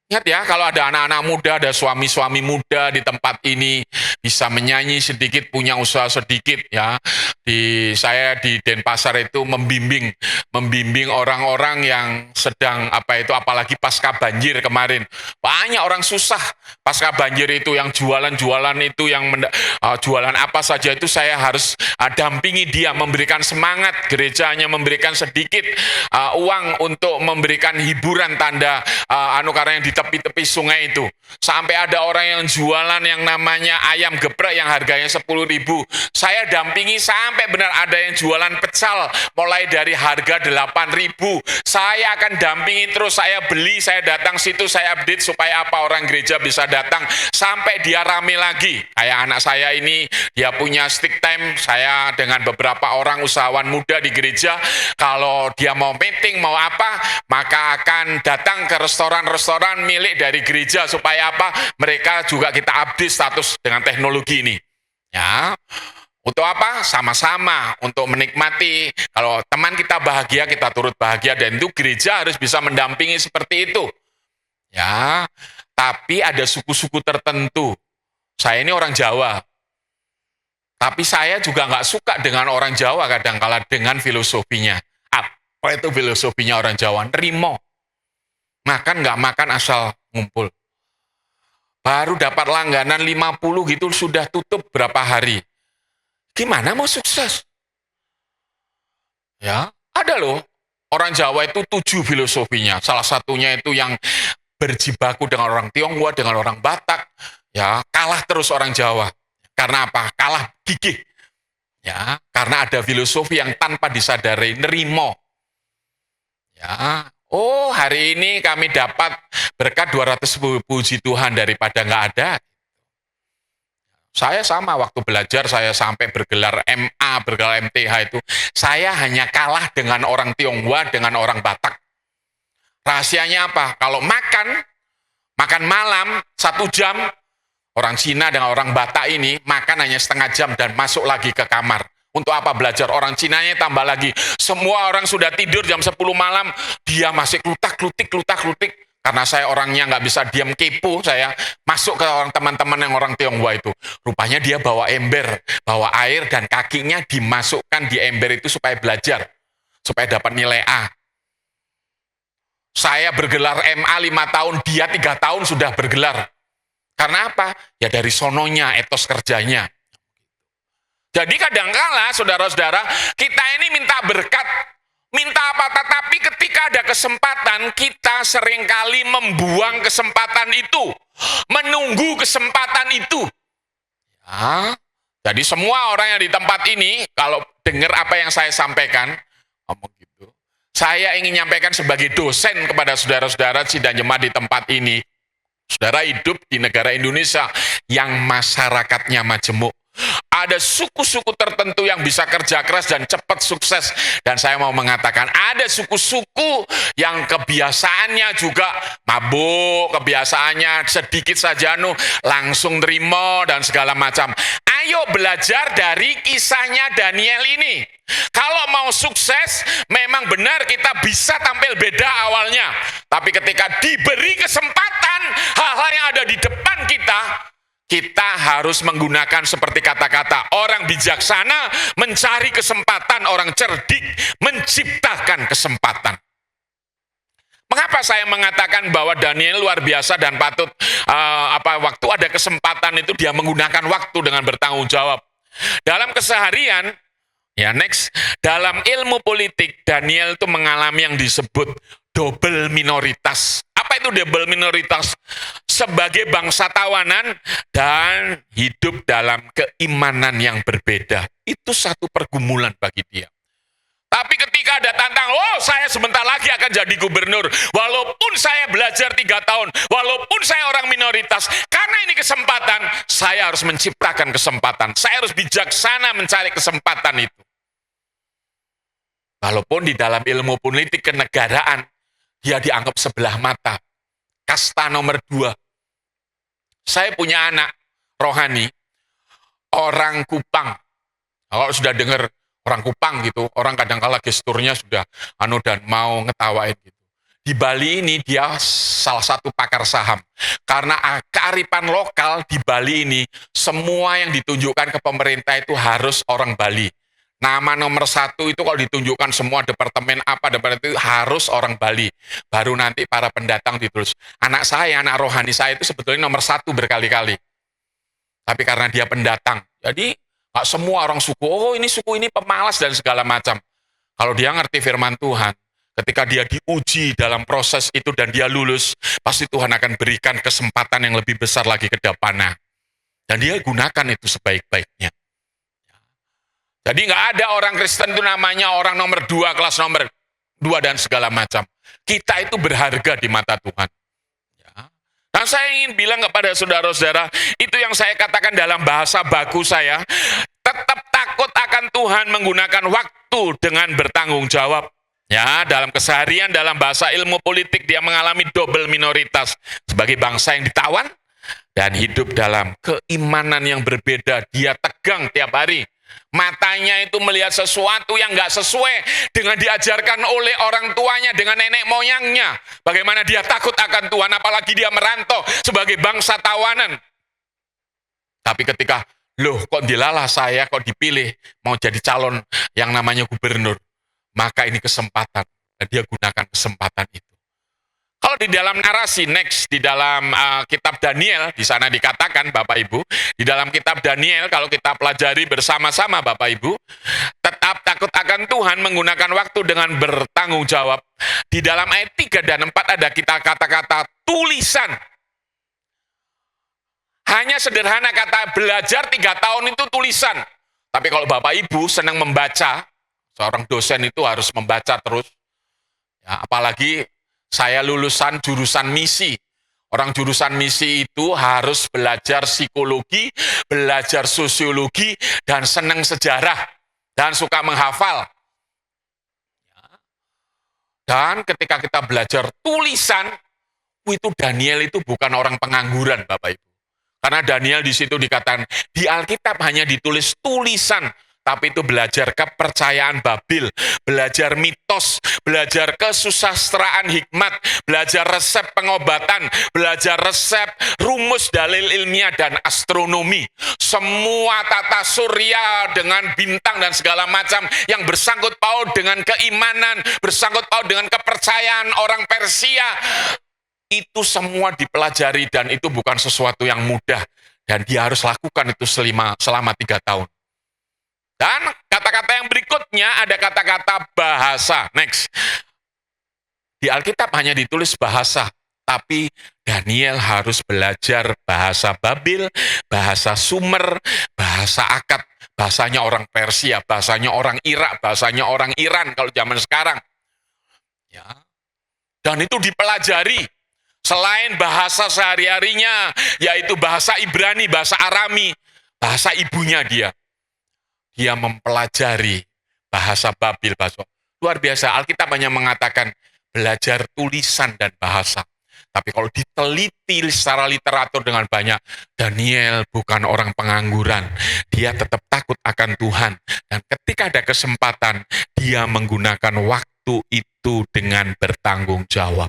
Ingat ya, kalau ada anak-anak muda, ada suami-suami muda di tempat ini, bisa menyanyi sedikit, punya usaha sedikit, ya. Saya di Denpasar itu membimbing orang-orang yang sedang apalagi pasca banjir kemarin. Banyak orang susah pasca banjir itu, yang jualan-jualan itu, yang jualan apa saja itu saya harus dampingi dia, memberikan semangat, gerejanya memberikan sedikit uang untuk memberikan hiburan tanda karena yang di tepi-tepi sungai itu. Sampai ada orang yang jualan yang namanya ayam geprek yang harganya 10.000. Saya dampingi sampai benar ada yang jualan pecel mulai dari harga 8.000. Saya akan dampingi terus, saya beli, saya datang situ, saya update supaya apa orang gereja bisa datang sampai dia rame lagi. Kayak anak saya ini, dia punya stick time, saya dengan beberapa orang usahawan muda di gereja, kalau dia mau meeting, mau apa, maka akan datang ke restoran-restoran milik dari gereja supaya apa? Mereka juga kita update status dengan teknologi ini. Ya. Untuk apa? Sama-sama untuk menikmati. Kalau teman kita bahagia, kita turut bahagia, dan itu gereja harus bisa mendampingi seperti itu. Ya. Tapi ada suku-suku tertentu. Saya ini orang Jawa. Tapi saya juga nggak suka dengan orang Jawa kadang-kala dengan filosofinya. Apa itu filosofinya orang Jawa? Nerimo. Makan nggak makan asal ngumpul. Baru dapat langganan 50 gitu sudah tutup berapa hari. Gimana mau sukses? Ya, ada loh. Orang Jawa itu 7 filosofinya. Salah satunya itu yang berjibaku dengan orang Tionghoa, dengan orang Batak. Ya, kalah terus orang Jawa. Karena apa? Kalah gigih. Ya, karena ada filosofi yang tanpa disadari, nerimo. Ya, oh hari ini kami dapat berkat 200 puji Tuhan daripada nggak ada. Saya sama waktu belajar, saya sampai bergelar MA, bergelar MTH itu, saya hanya kalah dengan orang Tionghoa, dengan orang Batak. Rahasianya apa? Kalau makan malam 1 jam, orang Cina dengan orang Batak ini makan hanya setengah jam dan masuk lagi ke kamar. Untuk apa belajar? Orang Cinanya tambah lagi. Semua orang sudah tidur jam 10 malam, dia masih klutak-klutik. Karena saya orangnya nggak bisa diam, kepo, saya masuk ke orang teman-teman yang orang Tionghoa itu. Rupanya dia bawa ember, bawa air, dan kakinya dimasukkan di ember itu supaya belajar, supaya dapat nilai A. Saya bergelar MA 5 tahun, dia 3 tahun sudah bergelar. Karena apa? Ya dari sononya, etos kerjanya. Jadi kadang-kala, saudara-saudara, kita ini minta berkat, minta apa, tetapi ketika ada kesempatan, kita seringkali membuang kesempatan itu, menunggu kesempatan itu. Ya, jadi semua orang yang di tempat ini, kalau dengar apa yang saya sampaikan, ngomong gitu, saya ingin nyampaikan sebagai dosen kepada saudara-saudara sidang jemaat di tempat ini. Saudara hidup di negara Indonesia yang masyarakatnya majemuk. Ada suku-suku tertentu yang bisa kerja keras dan cepat sukses. Dan saya mau mengatakan ada suku-suku yang kebiasaannya juga mabuk, kebiasaannya sedikit saja langsung terima dan segala macam. Ayo belajar dari kisahnya Daniel ini. Kalau mau sukses, memang benar kita bisa tampil beda awalnya. Tapi ketika diberi kesempatan, hal-hal yang ada di depan kita harus menggunakan seperti kata-kata orang bijaksana mencari kesempatan, orang cerdik menciptakan kesempatan. Mengapa saya mengatakan bahwa Daniel luar biasa dan patut waktu ada kesempatan itu dia menggunakan waktu dengan bertanggung jawab. Dalam keseharian, dalam ilmu politik Daniel itu mengalami yang disebut double minoritas. Apa itu double minoritas? Sebagai bangsa tawanan dan hidup dalam keimanan yang berbeda. Itu satu pergumulan bagi dia. Tapi ketika ada tantangan, saya sebentar lagi akan jadi gubernur. Walaupun saya belajar 3 tahun, walaupun saya orang minoritas, karena ini kesempatan, saya harus menciptakan kesempatan. Saya harus bijaksana mencari kesempatan itu. Walaupun di dalam ilmu politik kenegaraan, dia dianggap sebelah mata. Kasta nomor 2. Saya punya anak rohani, orang Kupang. Kalau sudah dengar orang Kupang gitu, orang kadang-kala gesturnya sudah dan mau ngetawain gitu. Di Bali ini dia salah satu pakar saham. Karena kearifan lokal di Bali ini, semua yang ditunjukkan ke pemerintah itu harus orang Bali. Nama nomor 1 itu kalau ditunjukkan semua departemen itu harus orang Bali. Baru nanti para pendatang ditulis. Anak rohani saya itu sebetulnya nomor 1 berkali-kali. Tapi karena dia pendatang, jadi nggak semua orang suku, ini suku ini pemalas dan segala macam. Kalau dia ngerti firman Tuhan, Ketika dia diuji dalam proses itu dan dia lulus, pasti Tuhan akan berikan kesempatan yang lebih besar lagi ke depannya. Dan dia gunakan itu sebaik-baiknya. Jadi nggak ada orang Kristen itu namanya orang nomor 2, kelas nomor 2 dan segala macam. Kita itu berharga di mata Tuhan. Nah, saya ingin bilang kepada saudara-saudara, itu yang saya katakan dalam bahasa baku saya, tetap takut akan Tuhan menggunakan waktu dengan bertanggung jawab. Ya, dalam keseharian, dalam bahasa ilmu politik, dia mengalami double minoritas. Sebagai bangsa yang ditawan, dan hidup dalam keimanan yang berbeda. Dia tegang tiap hari. Matanya itu melihat sesuatu yang nggak sesuai dengan diajarkan oleh orang tuanya, dengan nenek moyangnya. Bagaimana dia takut akan Tuhan, apalagi dia merantau sebagai bangsa tawanan. Tapi ketika, loh kok dilalah saya, kok dipilih, mau jadi calon yang namanya gubernur. Maka ini kesempatan, dan dia gunakan kesempatan itu. Kalau di dalam narasi, next, di dalam kitab Daniel, di sana dikatakan, Bapak Ibu, di dalam kitab Daniel, kalau kita pelajari bersama-sama, Bapak Ibu, tetap takut akan Tuhan, menggunakan waktu dengan bertanggung jawab. Di dalam ayat 3 dan 4 ada kita kata-kata tulisan. Hanya sederhana kata belajar 3 tahun itu tulisan. Tapi kalau Bapak Ibu senang membaca, seorang dosen itu harus membaca terus. Ya, apalagi saya lulusan jurusan misi. Orang jurusan misi itu harus belajar psikologi, belajar sosiologi, dan senang sejarah, dan suka menghafal. Dan ketika kita belajar tulisan, itu Daniel itu bukan orang pengangguran, Bapak Ibu. Karena Daniel di situ dikatakan, di Alkitab hanya ditulis tulisan, tapi itu belajar kepercayaan Babil, belajar mitos, belajar kesusastraan hikmat, belajar resep pengobatan, belajar resep rumus dalil ilmiah dan astronomi. Semua tata surya dengan bintang dan segala macam yang bersangkut paut dengan keimanan, bersangkut paut dengan kepercayaan orang Persia. Itu semua dipelajari dan itu bukan sesuatu yang mudah. Dan dia harus lakukan itu selama 3 tahun. Dan kata-kata yang berikutnya ada kata-kata bahasa. Next. Di Alkitab hanya ditulis bahasa, tapi Daniel harus belajar bahasa Babil, bahasa Sumer, bahasa Akkad, bahasanya orang Persia, bahasanya orang Irak, bahasanya orang Iran kalau zaman sekarang. Ya. Dan itu dipelajari. Selain bahasa sehari-harinya, yaitu bahasa Ibrani, bahasa Arami, bahasa ibunya dia. Dia mempelajari bahasa Babil, bahasa luar biasa. Alkitab hanya mengatakan belajar tulisan dan bahasa. Tapi kalau diteliti secara literatur dengan banyak, Daniel bukan orang pengangguran. Dia tetap takut akan Tuhan. Dan ketika ada kesempatan, dia menggunakan waktu itu dengan bertanggung jawab.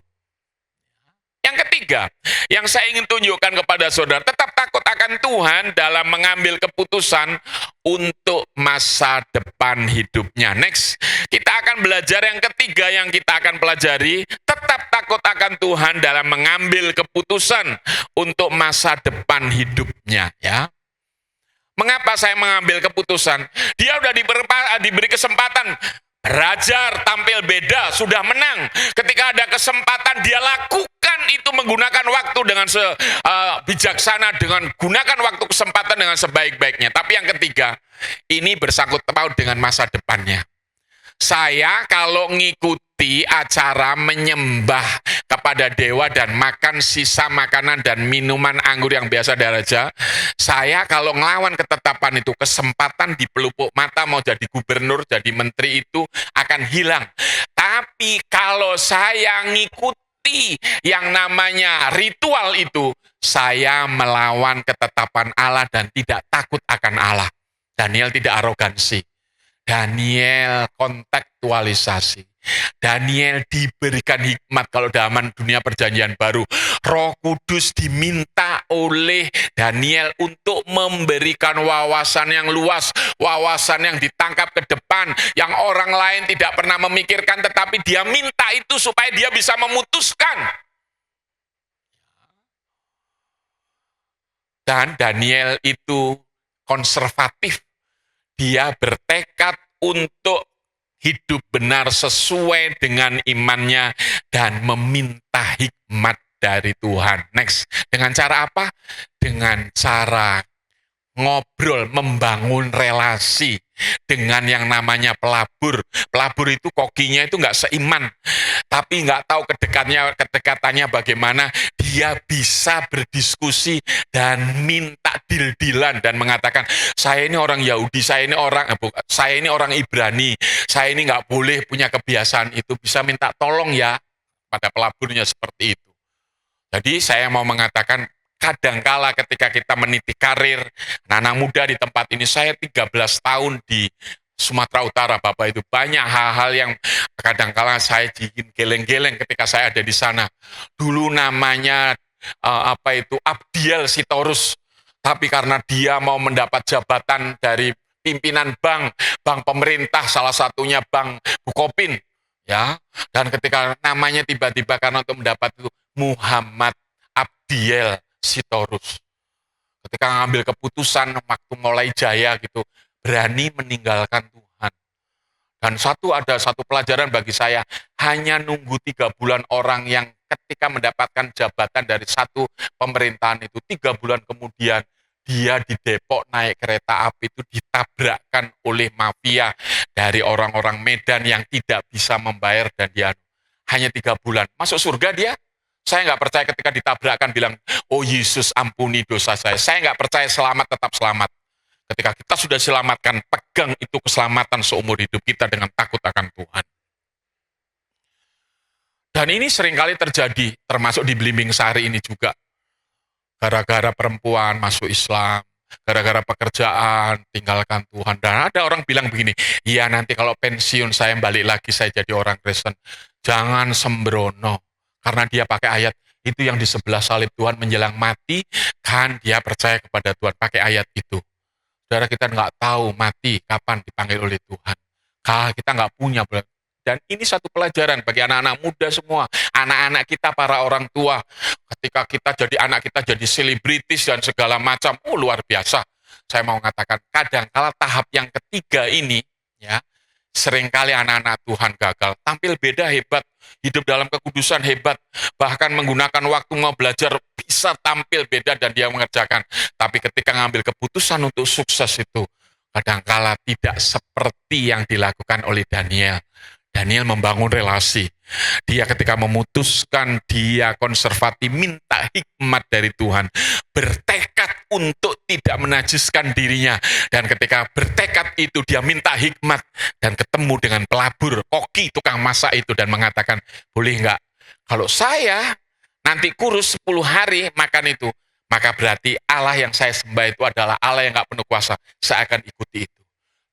Yang ketiga, yang saya ingin tunjukkan kepada saudara, tetap takut akan Tuhan dalam mengambil keputusan untuk masa depan hidupnya. Next, kita akan belajar yang ketiga yang kita akan pelajari, tetap takut akan Tuhan dalam mengambil keputusan untuk masa depan hidupnya. Ya. Mengapa saya mengambil keputusan? Dia sudah diberi kesempatan, belajar, tampil beda, sudah menang. Ketika ada kesempatan, dia lakukan itu menggunakan waktu dengan bijaksana, dengan gunakan waktu kesempatan dengan sebaik-baiknya. Tapi yang ketiga, ini bersangkut paut dengan masa depannya. Saya kalau ngikuti acara menyembah kepada dewa dan makan sisa makanan dan minuman anggur yang biasa daraja, saya kalau ngelawan ketetapan itu, kesempatan di pelupuk mata mau jadi gubernur, jadi menteri itu akan hilang. Tapi kalau saya ngikuti yang namanya ritual itu, saya melawan ketetapan Allah dan tidak takut akan Allah. Daniel tidak arogansi. Daniel kontekstualisasi. Daniel diberikan hikmat kalau dalam dunia perjanjian baru. Roh Kudus diminta oleh Daniel untuk memberikan wawasan yang luas, wawasan yang ditangkap ke depan, yang orang lain tidak pernah memikirkan, tetapi dia minta itu supaya dia bisa memutuskan. Dan Daniel itu konservatif. Dia bertekad untuk hidup benar sesuai dengan imannya, dan meminta hikmat dari Tuhan. Next, dengan cara apa? Dengan cara ngobrol, membangun relasi dengan yang namanya pelabur. Pelabur itu kokinya itu nggak seiman, tapi nggak tahu kedekatannya bagaimana. Dia bisa berdiskusi dan minta deal-dealan dan mengatakan, saya ini orang Yahudi, saya ini orang Ibrani, saya ini nggak boleh punya kebiasaan itu, bisa minta tolong ya pada pelaburnya seperti itu. Jadi saya mau mengatakan, kadangkala ketika kita meniti karir, anak muda di tempat ini, saya 13 tahun di Sumatera Utara, Bapak, itu banyak hal-hal yang kadangkala saya bikin geleng-geleng ketika saya ada di sana. Dulu namanya Abdiel Sitorus, tapi karena dia mau mendapat jabatan dari pimpinan bank pemerintah, salah satunya Bank Bukopin, ya. Dan ketika namanya tiba-tiba karena untuk mendapat itu Muhammad Abdiel Sitorus. Ketika ngambil keputusan waktu mulai jaya gitu, berani meninggalkan Tuhan. Dan ada satu pelajaran bagi saya, hanya nunggu 3 bulan orang yang ketika mendapatkan jabatan dari satu pemerintahan itu, 3 bulan kemudian dia di Depok naik kereta api itu ditabrakkan oleh mafia dari orang-orang Medan yang tidak bisa membayar, dan dia hanya 3 bulan masuk surga dia. Saya nggak percaya ketika ditabrakkan bilang, oh Yesus ampuni dosa saya. Saya nggak percaya selamat tetap selamat. Ketika kita sudah selamatkan, pegang itu keselamatan seumur hidup kita dengan takut akan Tuhan. Dan ini seringkali terjadi, termasuk di Belimbing Sari ini juga. Gara-gara perempuan masuk Islam, gara-gara pekerjaan, tinggalkan Tuhan. Dan ada orang bilang begini, iya nanti kalau pensiun saya balik lagi, saya jadi orang Kristen. Jangan sembrono. Karena dia pakai ayat, itu yang di sebelah salib Tuhan menjelang mati, kan dia percaya kepada Tuhan, pakai ayat itu. Saudara, kita nggak tahu mati kapan dipanggil oleh Tuhan. Kita nggak punya. Dan ini satu pelajaran bagi anak-anak muda semua. Anak-anak kita, para orang tua. Ketika anak kita jadi selebritis dan segala macam. Luar biasa. Saya mau mengatakan, kadang-kala tahap yang ketiga ini, ya, seringkali anak-anak Tuhan gagal. Tampil beda hebat. Hidup dalam kekudusan hebat. Bahkan menggunakan waktu mau belajar bisa tampil beda dan dia mengerjakan. Tapi ketika ngambil keputusan untuk sukses itu, kadangkala tidak seperti yang dilakukan oleh Daniel. Daniel membangun relasi. Dia ketika memutuskan, dia konservatif, minta hikmat dari Tuhan. Bertekad untuk tidak menajiskan dirinya. Dan ketika bertekad itu, dia minta hikmat. Dan ketemu dengan pelabur, koki, tukang masak itu. Dan mengatakan, boleh enggak? Kalau saya nanti kurus 10 hari makan itu, maka berarti Allah yang saya sembah itu adalah Allah yang enggak penuh kuasa. Saya akan ikuti itu.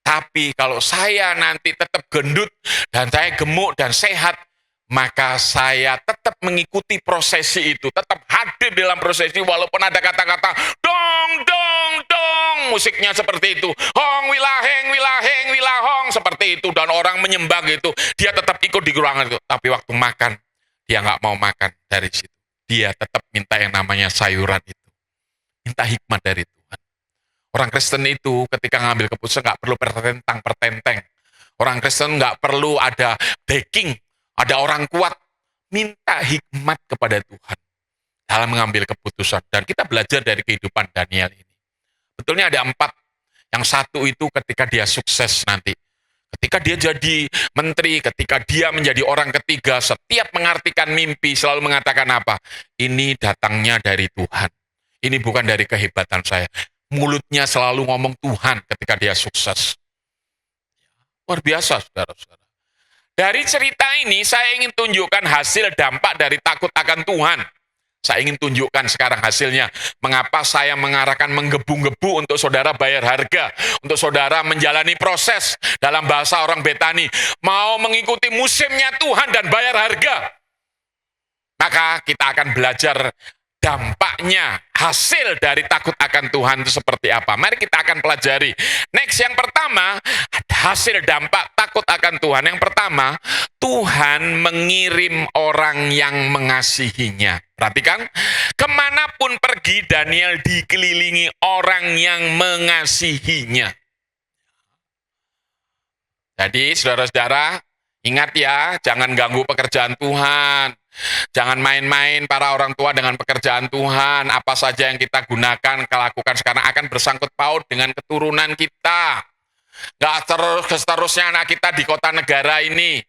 Tapi kalau saya nanti tetap gendut dan saya gemuk dan sehat, maka saya tetap mengikuti prosesi itu, tetap hadir dalam prosesi walaupun ada kata-kata dong dong dong, musiknya seperti itu, hong wilaheng wilaheng wilahong seperti itu, dan orang menyembah gitu, dia tetap ikut di ruangan itu. Tapi waktu makan, dia nggak mau makan dari situ. Dia tetap minta yang namanya sayuran itu, minta hikmat dari Tuhan. Orang Kristen itu ketika ngambil keputusan nggak perlu pertentang-pertenteng. Orang Kristen nggak perlu ada backing, ada orang kuat. Minta hikmat kepada Tuhan dalam mengambil keputusan. Dan kita belajar dari kehidupan Daniel ini. Betulnya ada 4. Yang satu itu ketika dia sukses nanti. Ketika dia jadi menteri, ketika dia menjadi orang ketiga, setiap mengartikan mimpi selalu mengatakan apa? Ini datangnya dari Tuhan. Ini bukan dari kehebatan saya. Mulutnya selalu ngomong Tuhan ketika dia sukses. Luar biasa, saudara-saudara. Dari cerita ini, saya ingin tunjukkan hasil dampak dari takut akan Tuhan. Saya ingin tunjukkan sekarang hasilnya. Mengapa saya mengarahkan menggebu-gebu untuk saudara bayar harga. Untuk saudara menjalani proses. Dalam bahasa orang Betani. Mau mengikuti musimnya Tuhan dan bayar harga. Maka kita akan belajar dampaknya, hasil dari takut akan Tuhan itu seperti apa. Mari kita akan pelajari. Next, yang pertama, hasil dampak takut akan Tuhan. Yang pertama, Tuhan mengirim orang yang mengasihinya. Perhatikan, kemanapun pergi Daniel dikelilingi orang yang mengasihinya. Jadi saudara-saudara, ingat ya, jangan ganggu pekerjaan Tuhan. Jangan main-main para orang tua dengan pekerjaan Tuhan. Apa saja yang kita gunakan, lakukan sekarang akan bersangkut paut dengan keturunan kita. Gak seterusnya anak kita di kota negara ini.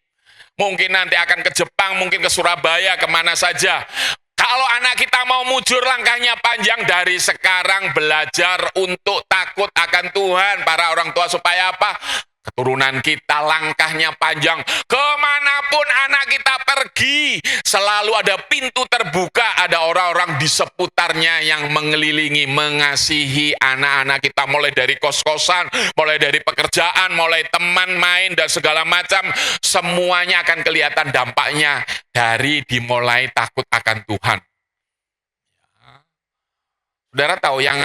Mungkin nanti akan ke Jepang, mungkin ke Surabaya, kemana saja. Kalau anak kita mau mujur, langkahnya panjang. Dari sekarang belajar untuk takut akan Tuhan. Para orang tua supaya apa? Keturunan kita langkahnya panjang. Kemanapun anak kita pergi, selalu ada pintu terbuka. Ada orang-orang di seputarnya yang mengelilingi, mengasihi anak-anak kita. Mulai dari kos-kosan, mulai dari pekerjaan, mulai teman main, dan segala macam. Semuanya akan kelihatan dampaknya dari dimulai takut akan Tuhan. Saudara tahu yang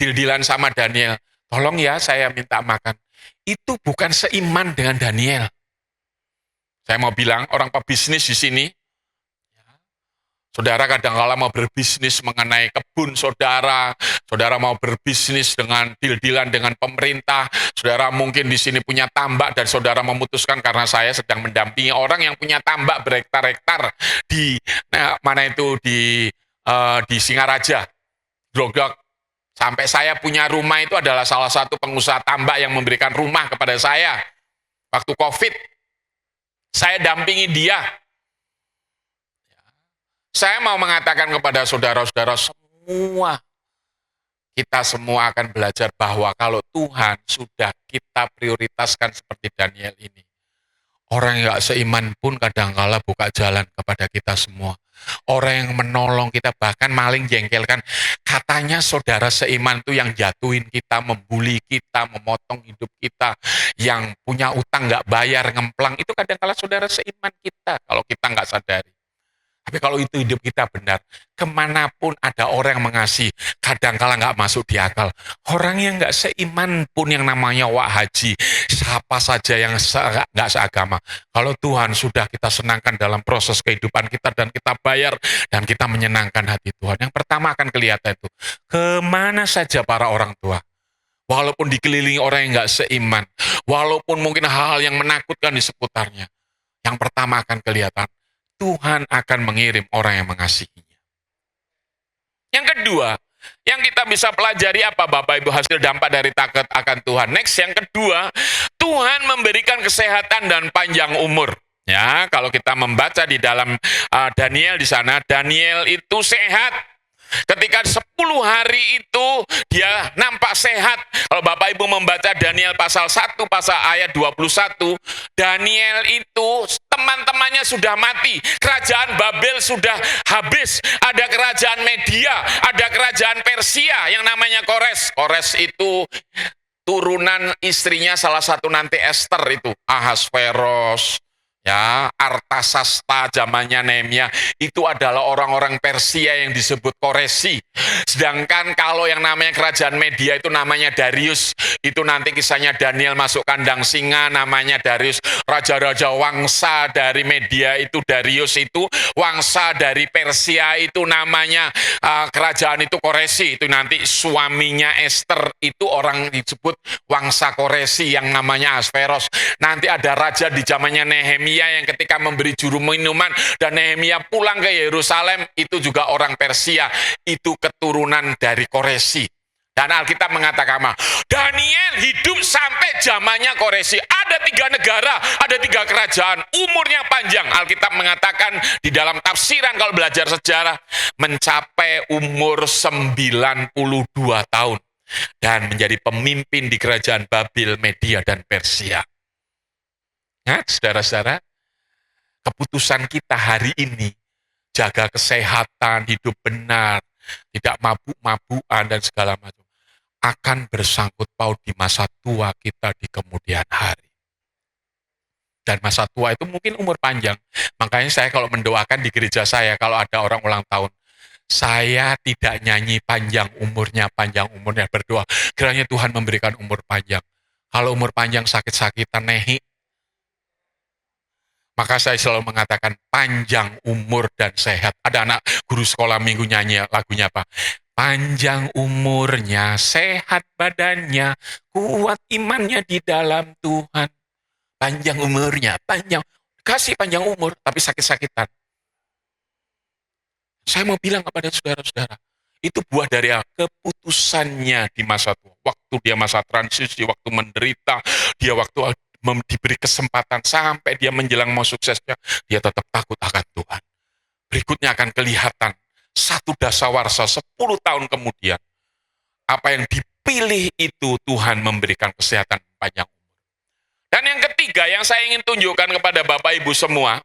deal-dealan sama Daniel, tolong ya saya minta makan. Itu bukan seiman dengan Daniel. Saya mau bilang orang pebisnis di sini, saudara kadang-kala mau berbisnis mengenai kebun saudara mau berbisnis dengan deal-dealan dengan pemerintah, saudara mungkin di sini punya tambak dan saudara memutuskan karena saya sedang mendampingi orang yang punya tambak berhektar-hektar di mana itu di Singaraja, Grogol. Sampai saya punya rumah itu adalah salah satu pengusaha tambak yang memberikan rumah kepada saya. Waktu COVID, saya dampingi dia. Saya mau mengatakan kepada saudara-saudara semua, kita semua akan belajar bahwa kalau Tuhan sudah kita prioritaskan seperti Daniel ini, orang yang gak seiman pun kadangkala buka jalan kepada kita semua. Orang yang menolong kita, bahkan maling jengkelkan. Katanya saudara seiman itu yang jatuhin kita, membuli kita, memotong hidup kita, yang punya utang gak bayar, ngemplang. Itu kadangkala saudara seiman kita, kalau kita gak sadari. Tapi kalau itu hidup kita benar, kemanapun ada orang yang mengasihi, kadangkala nggak masuk di akal. Orang yang nggak seiman pun yang namanya Wak Haji, siapa saja yang nggak seagama. Kalau Tuhan sudah kita senangkan dalam proses kehidupan kita dan kita bayar dan kita menyenangkan hati Tuhan. Yang pertama akan kelihatan itu, kemana saja para orang tua. Walaupun dikelilingi orang yang nggak seiman, walaupun mungkin hal-hal yang menakutkan di seputarnya, yang pertama akan kelihatan, Tuhan akan mengirim orang yang mengasihinya. Yang kedua, yang kita bisa pelajari apa Bapak Ibu hasil dampak dari takut akan Tuhan. Next, yang kedua, Tuhan memberikan kesehatan dan panjang umur. Ya, kalau kita membaca di dalam Daniel di sana, Daniel itu sehat. Ketika 10 hari itu dia nampak sehat. Kalau Bapak Ibu membaca Daniel pasal 1, pasal ayat 21, Daniel itu teman-temannya sudah mati. Kerajaan Babel sudah habis. Ada kerajaan Media, ada kerajaan Persia yang namanya Kores. Kores itu turunan istrinya salah satu nanti Esther itu, Ahasveros. Ya, Artasasta zamannya Nehemia itu adalah orang-orang Persia yang disebut Koresi. Sedangkan kalau yang namanya kerajaan Media itu namanya Darius. Itu nanti kisahnya Daniel masuk kandang singa, namanya Darius. Raja-raja wangsa dari Media itu Darius itu, wangsa dari Persia itu namanya kerajaan itu Koresi. Itu nanti suaminya Esther itu orang disebut wangsa Koresi yang namanya Ahasveros. Nanti ada raja di zamannya Nehemia yang ketika memberi juru minuman dan Nehemia pulang ke Yerusalem itu juga orang Persia, itu keturunan dari Koresi. Dan Alkitab mengatakan Daniel hidup sampai zamannya Koresi. Ada 3 negara, ada 3 kerajaan, umurnya panjang. Alkitab mengatakan di dalam tafsiran kalau belajar sejarah mencapai umur 92 tahun dan menjadi pemimpin di kerajaan Babel, Media dan Persia. Nah, saudara-saudara, keputusan kita hari ini, jaga kesehatan, hidup benar, tidak mabuk-mabukan dan segala macam, akan bersangkut paut di masa tua kita di kemudian hari. Dan masa tua itu mungkin umur panjang. Makanya saya kalau mendoakan di gereja saya, kalau ada orang ulang tahun, saya tidak nyanyi panjang umurnya, berdoa. Kiranya Tuhan memberikan umur panjang. Kalau umur panjang sakit-sakitan, nehi, maka saya selalu mengatakan panjang umur dan sehat. Ada anak guru sekolah minggu nyanyi lagunya apa? Panjang umurnya, sehat badannya, kuat imannya di dalam Tuhan. panjang umurnya, kasih panjang umur, tapi sakit-sakitan. Saya mau bilang kepada saudara-saudara, itu buah dari keputusannya di masa tua. Waktu dia masa transisi, waktu menderita, dia waktu diberi kesempatan sampai dia menjelang mau suksesnya, dia tetap takut akan Tuhan. Berikutnya akan kelihatan, satu dasawarsa 10 tahun kemudian, apa yang dipilih itu Tuhan memberikan kesehatan panjang umur. Dan yang ketiga yang saya ingin tunjukkan kepada Bapak Ibu semua,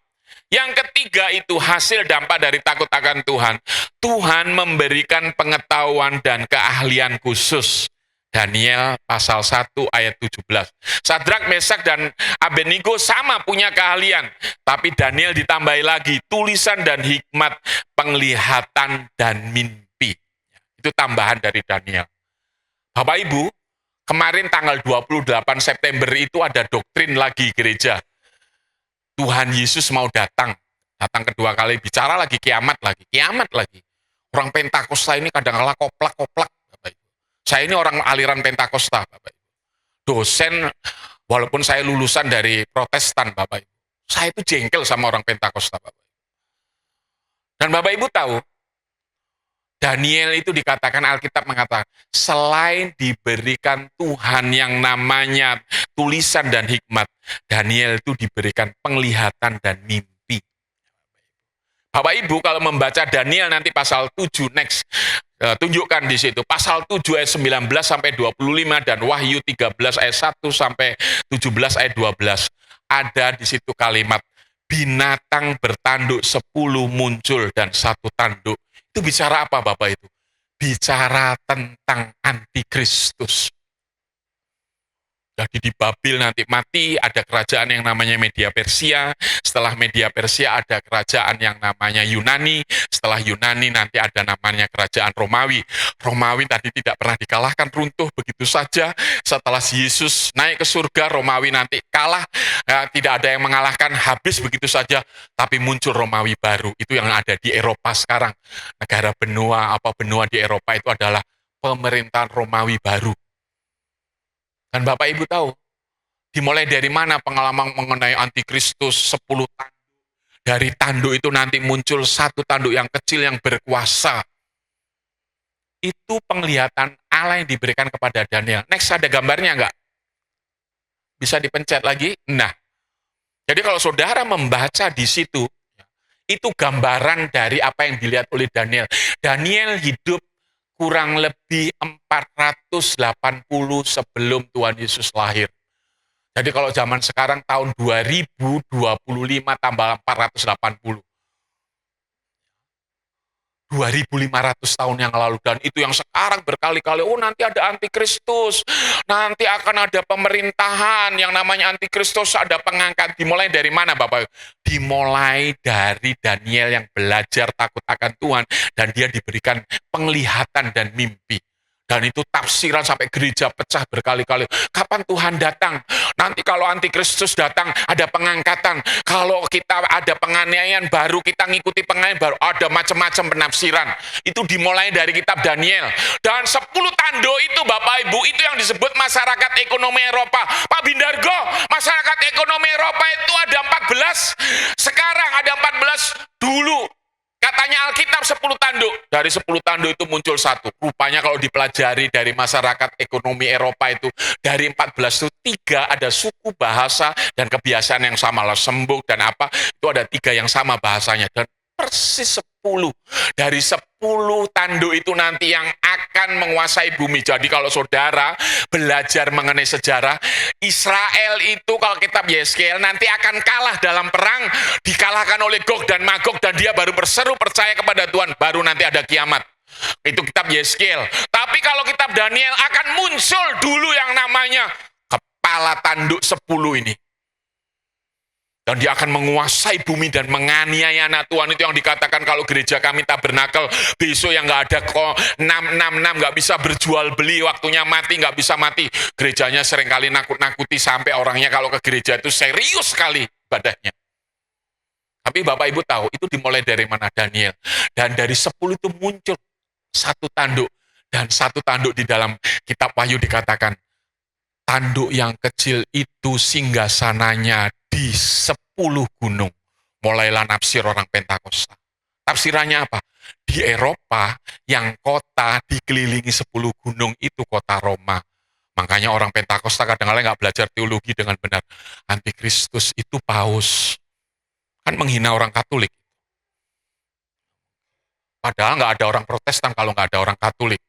yang ketiga itu hasil dampak dari takut akan Tuhan. Tuhan memberikan pengetahuan dan keahlian khusus. Daniel pasal 1 ayat 17. Sadrak, Mesak, dan Abednego sama punya keahlian. Tapi Daniel ditambahi lagi tulisan dan hikmat, penglihatan dan mimpi. Itu tambahan dari Daniel. Bapak Ibu, kemarin tanggal 28 September itu ada doktrin lagi gereja. Tuhan Yesus mau datang kedua kali, bicara lagi, kiamat lagi. Orang Pentakosta ini kadang-kala koplak-koplak, Bapak Ibu. Saya ini orang aliran Pentakosta, Bapak Ibu. Dosen, walaupun saya lulusan dari Protestan, Bapak Ibu. Saya itu jengkel sama orang Pentakosta, Bapak Ibu. Dan Bapak Ibu tahu, Daniel itu dikatakan, Alkitab mengatakan, selain diberikan Tuhan yang namanya tulisan dan hikmat, Daniel itu diberikan penglihatan dan mimpi. Bapak Ibu kalau membaca Daniel nanti pasal 7 next, tunjukkan di situ. Pasal 7 ayat 19 sampai 25 dan Wahyu 13 ayat 1 sampai 17 ayat 12. Ada di situ kalimat, binatang bertanduk 10 muncul dan satu tanduk. Itu bicara apa Bapak Ibu? Bicara tentang antikristus. Jadi di Babil nanti mati, ada kerajaan yang namanya Media Persia. Setelah Media Persia ada kerajaan yang namanya Yunani. Setelah Yunani nanti ada namanya kerajaan Romawi. Romawi tadi tidak pernah dikalahkan, runtuh begitu saja. Setelah Yesus naik ke surga, Romawi nanti kalah. Tidak ada yang mengalahkan, habis begitu saja. Tapi muncul Romawi baru. Itu yang ada di Eropa sekarang. Negara benua di Eropa itu adalah pemerintahan Romawi baru. Dan Bapak Ibu tahu, dimulai dari mana pengalaman mengenai antikristus 10 tanduk. Dari tanduk itu nanti muncul satu tanduk yang kecil yang berkuasa. Itu penglihatan Allah yang diberikan kepada Daniel. Next ada gambarnya enggak? Bisa dipencet lagi? Nah, jadi kalau saudara membaca di situ, itu gambaran dari apa yang dilihat oleh Daniel. Daniel hidup kurang lebih 480 sebelum Tuhan Yesus lahir. Jadi kalau zaman sekarang tahun 2025 tambah 480. 2.500 tahun yang lalu, dan itu yang sekarang berkali-kali, nanti ada antikristus, nanti akan ada pemerintahan yang namanya antikristus, ada pengangkat. Dimulai dari mana Bapak? Dimulai dari Daniel yang belajar takut akan Tuhan, dan dia diberikan penglihatan dan mimpi. Dan itu tafsiran sampai gereja pecah berkali-kali. Kapan Tuhan datang? Nanti kalau antikristus datang, ada pengangkatan. Kalau kita ada penganiayaan baru, kita ngikuti penganiayaan baru. Ada macam-macam penafsiran. Itu dimulai dari kitab Daniel. Dan 10 tanduk itu Bapak Ibu, itu yang disebut masyarakat ekonomi Eropa. Pak Bindargo, masyarakat ekonomi Eropa itu ada 14. Sekarang ada 14 dulu. Katanya Alkitab 10 tanduk. Dari 10 tanduk itu muncul satu. Rupanya kalau dipelajari dari masyarakat ekonomi Eropa itu, dari 14 itu 3 ada suku, bahasa, dan kebiasaan yang sama. Sembuk dan apa, itu ada 3 yang sama bahasanya. Dan persis 10. Dari 10 tanduk itu nanti yang akan menguasai bumi. Jadi kalau saudara belajar mengenai sejarah, Israel itu kalau kitab Yeskiel nanti akan kalah dalam perang, dikalahkan oleh Gog dan Magog, dan dia baru berseru percaya kepada Tuhan, baru nanti ada kiamat. Itu kitab Yeskiel. Tapi kalau kitab Daniel akan muncul dulu yang namanya kepala tanduk 10 ini. Dan dia akan menguasai bumi dan menganiaya anak Tuhan. Itu yang dikatakan kalau gereja kami tabernakel, besok yang nggak ada 666, nggak bisa berjual beli, waktunya mati, nggak bisa mati. Gerejanya seringkali nakut-nakuti sampai orangnya kalau ke gereja itu serius sekali ibadahnya. Tapi Bapak Ibu tahu, itu dimulai dari mana? Daniel. Dan dari 10 itu muncul satu tanduk. Dan satu tanduk di dalam kitab Wahyu dikatakan, tanduk yang kecil itu singgasananya di 10 gunung. Mulailah nafsir orang Pentakosta. Tafsirannya apa? Di Eropa yang kota dikelilingi 10 gunung itu kota Roma. Makanya orang Pentakosta kadang-kadang nggak belajar teologi dengan benar. Antikristus itu paus. Kan menghina orang Katolik. Padahal nggak ada orang Protestan kalau nggak ada orang Katolik.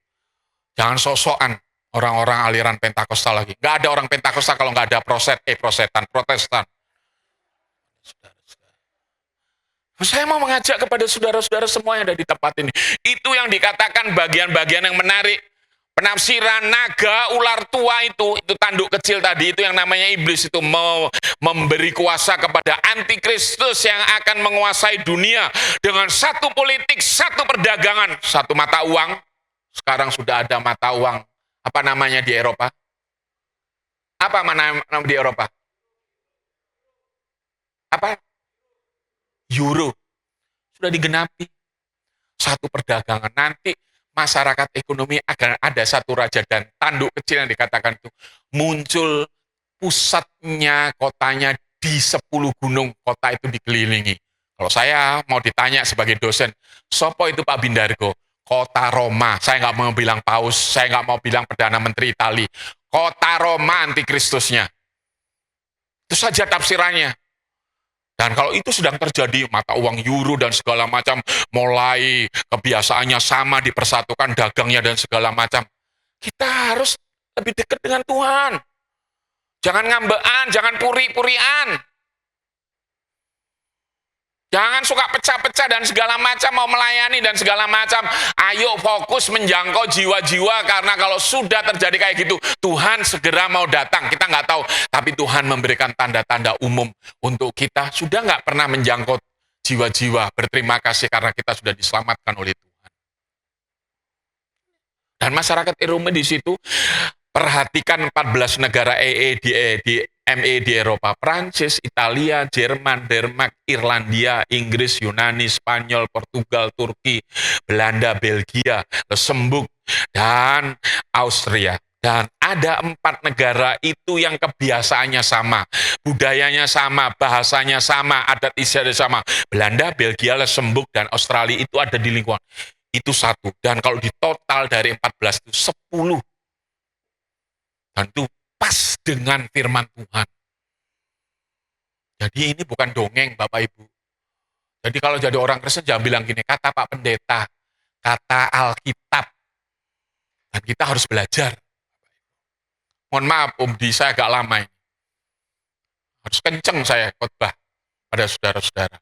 Jangan sok-sokan orang-orang aliran Pentakosta lagi. Nggak ada orang Pentakosta kalau nggak ada Protestan. Saya mau mengajak kepada saudara-saudara semua yang ada di tempat ini. Itu yang dikatakan bagian-bagian yang menarik. Penafsiran naga ular tua itu tanduk kecil tadi, itu yang namanya iblis, itu mau memberi kuasa kepada antikristus yang akan menguasai dunia dengan satu politik, satu perdagangan, satu mata uang. Sekarang sudah ada mata uang, apa namanya di Eropa? Apa nama di Eropa? Apa? Euro. Sudah digenapi. Satu perdagangan. Nanti masyarakat ekonomi akan ada satu raja dan tanduk kecil yang dikatakan itu muncul, pusatnya kotanya di 10 gunung, kota itu dikelilingi. Kalau saya mau ditanya sebagai dosen, sopo itu Pak Bindargo? Kota Roma. Saya nggak mau bilang paus, saya nggak mau bilang Perdana Menteri Itali. Kota Roma antikristusnya. Itu saja tafsirannya. Dan kalau itu sedang terjadi, mata uang euro dan segala macam, mulai kebiasaannya sama, dipersatukan dagangnya dan segala macam. Kita harus lebih dekat dengan Tuhan. Jangan ngambean, jangan puri-purian. Jangan suka pecah-pecah dan segala macam, mau melayani dan segala macam. Ayo fokus menjangkau jiwa-jiwa, karena kalau sudah terjadi kayak gitu, Tuhan segera mau datang. Kita nggak tahu, tapi Tuhan memberikan tanda-tanda umum untuk kita. Sudah nggak pernah menjangkau jiwa-jiwa, berterima kasih karena kita sudah diselamatkan oleh Tuhan. Dan masyarakat Eropa di situ, perhatikan 14 negara ME di Eropa, Prancis, Italia, Jerman, Denmark, Irlandia, Inggris, Yunani, Spanyol, Portugal, Turki, Belanda, Belgia, Luxembourg, dan Austria. Dan ada 4 negara itu yang kebiasaannya sama, budayanya sama, bahasanya sama, adat istiadat sama. Belanda, Belgia, Luxembourg, dan Australia itu ada di lingkungan. Itu satu. Dan kalau di total dari 14 itu 10. Dan itu pas dengan firman Tuhan. Jadi ini bukan dongeng Bapak Ibu. Jadi kalau jadi orang Kristen jangan bilang gini, kata Pak Pendeta, kata Alkitab. Dan kita harus belajar. Mohon maaf Di, saya agak lama ini. Harus kenceng saya khotbah pada saudara-saudara.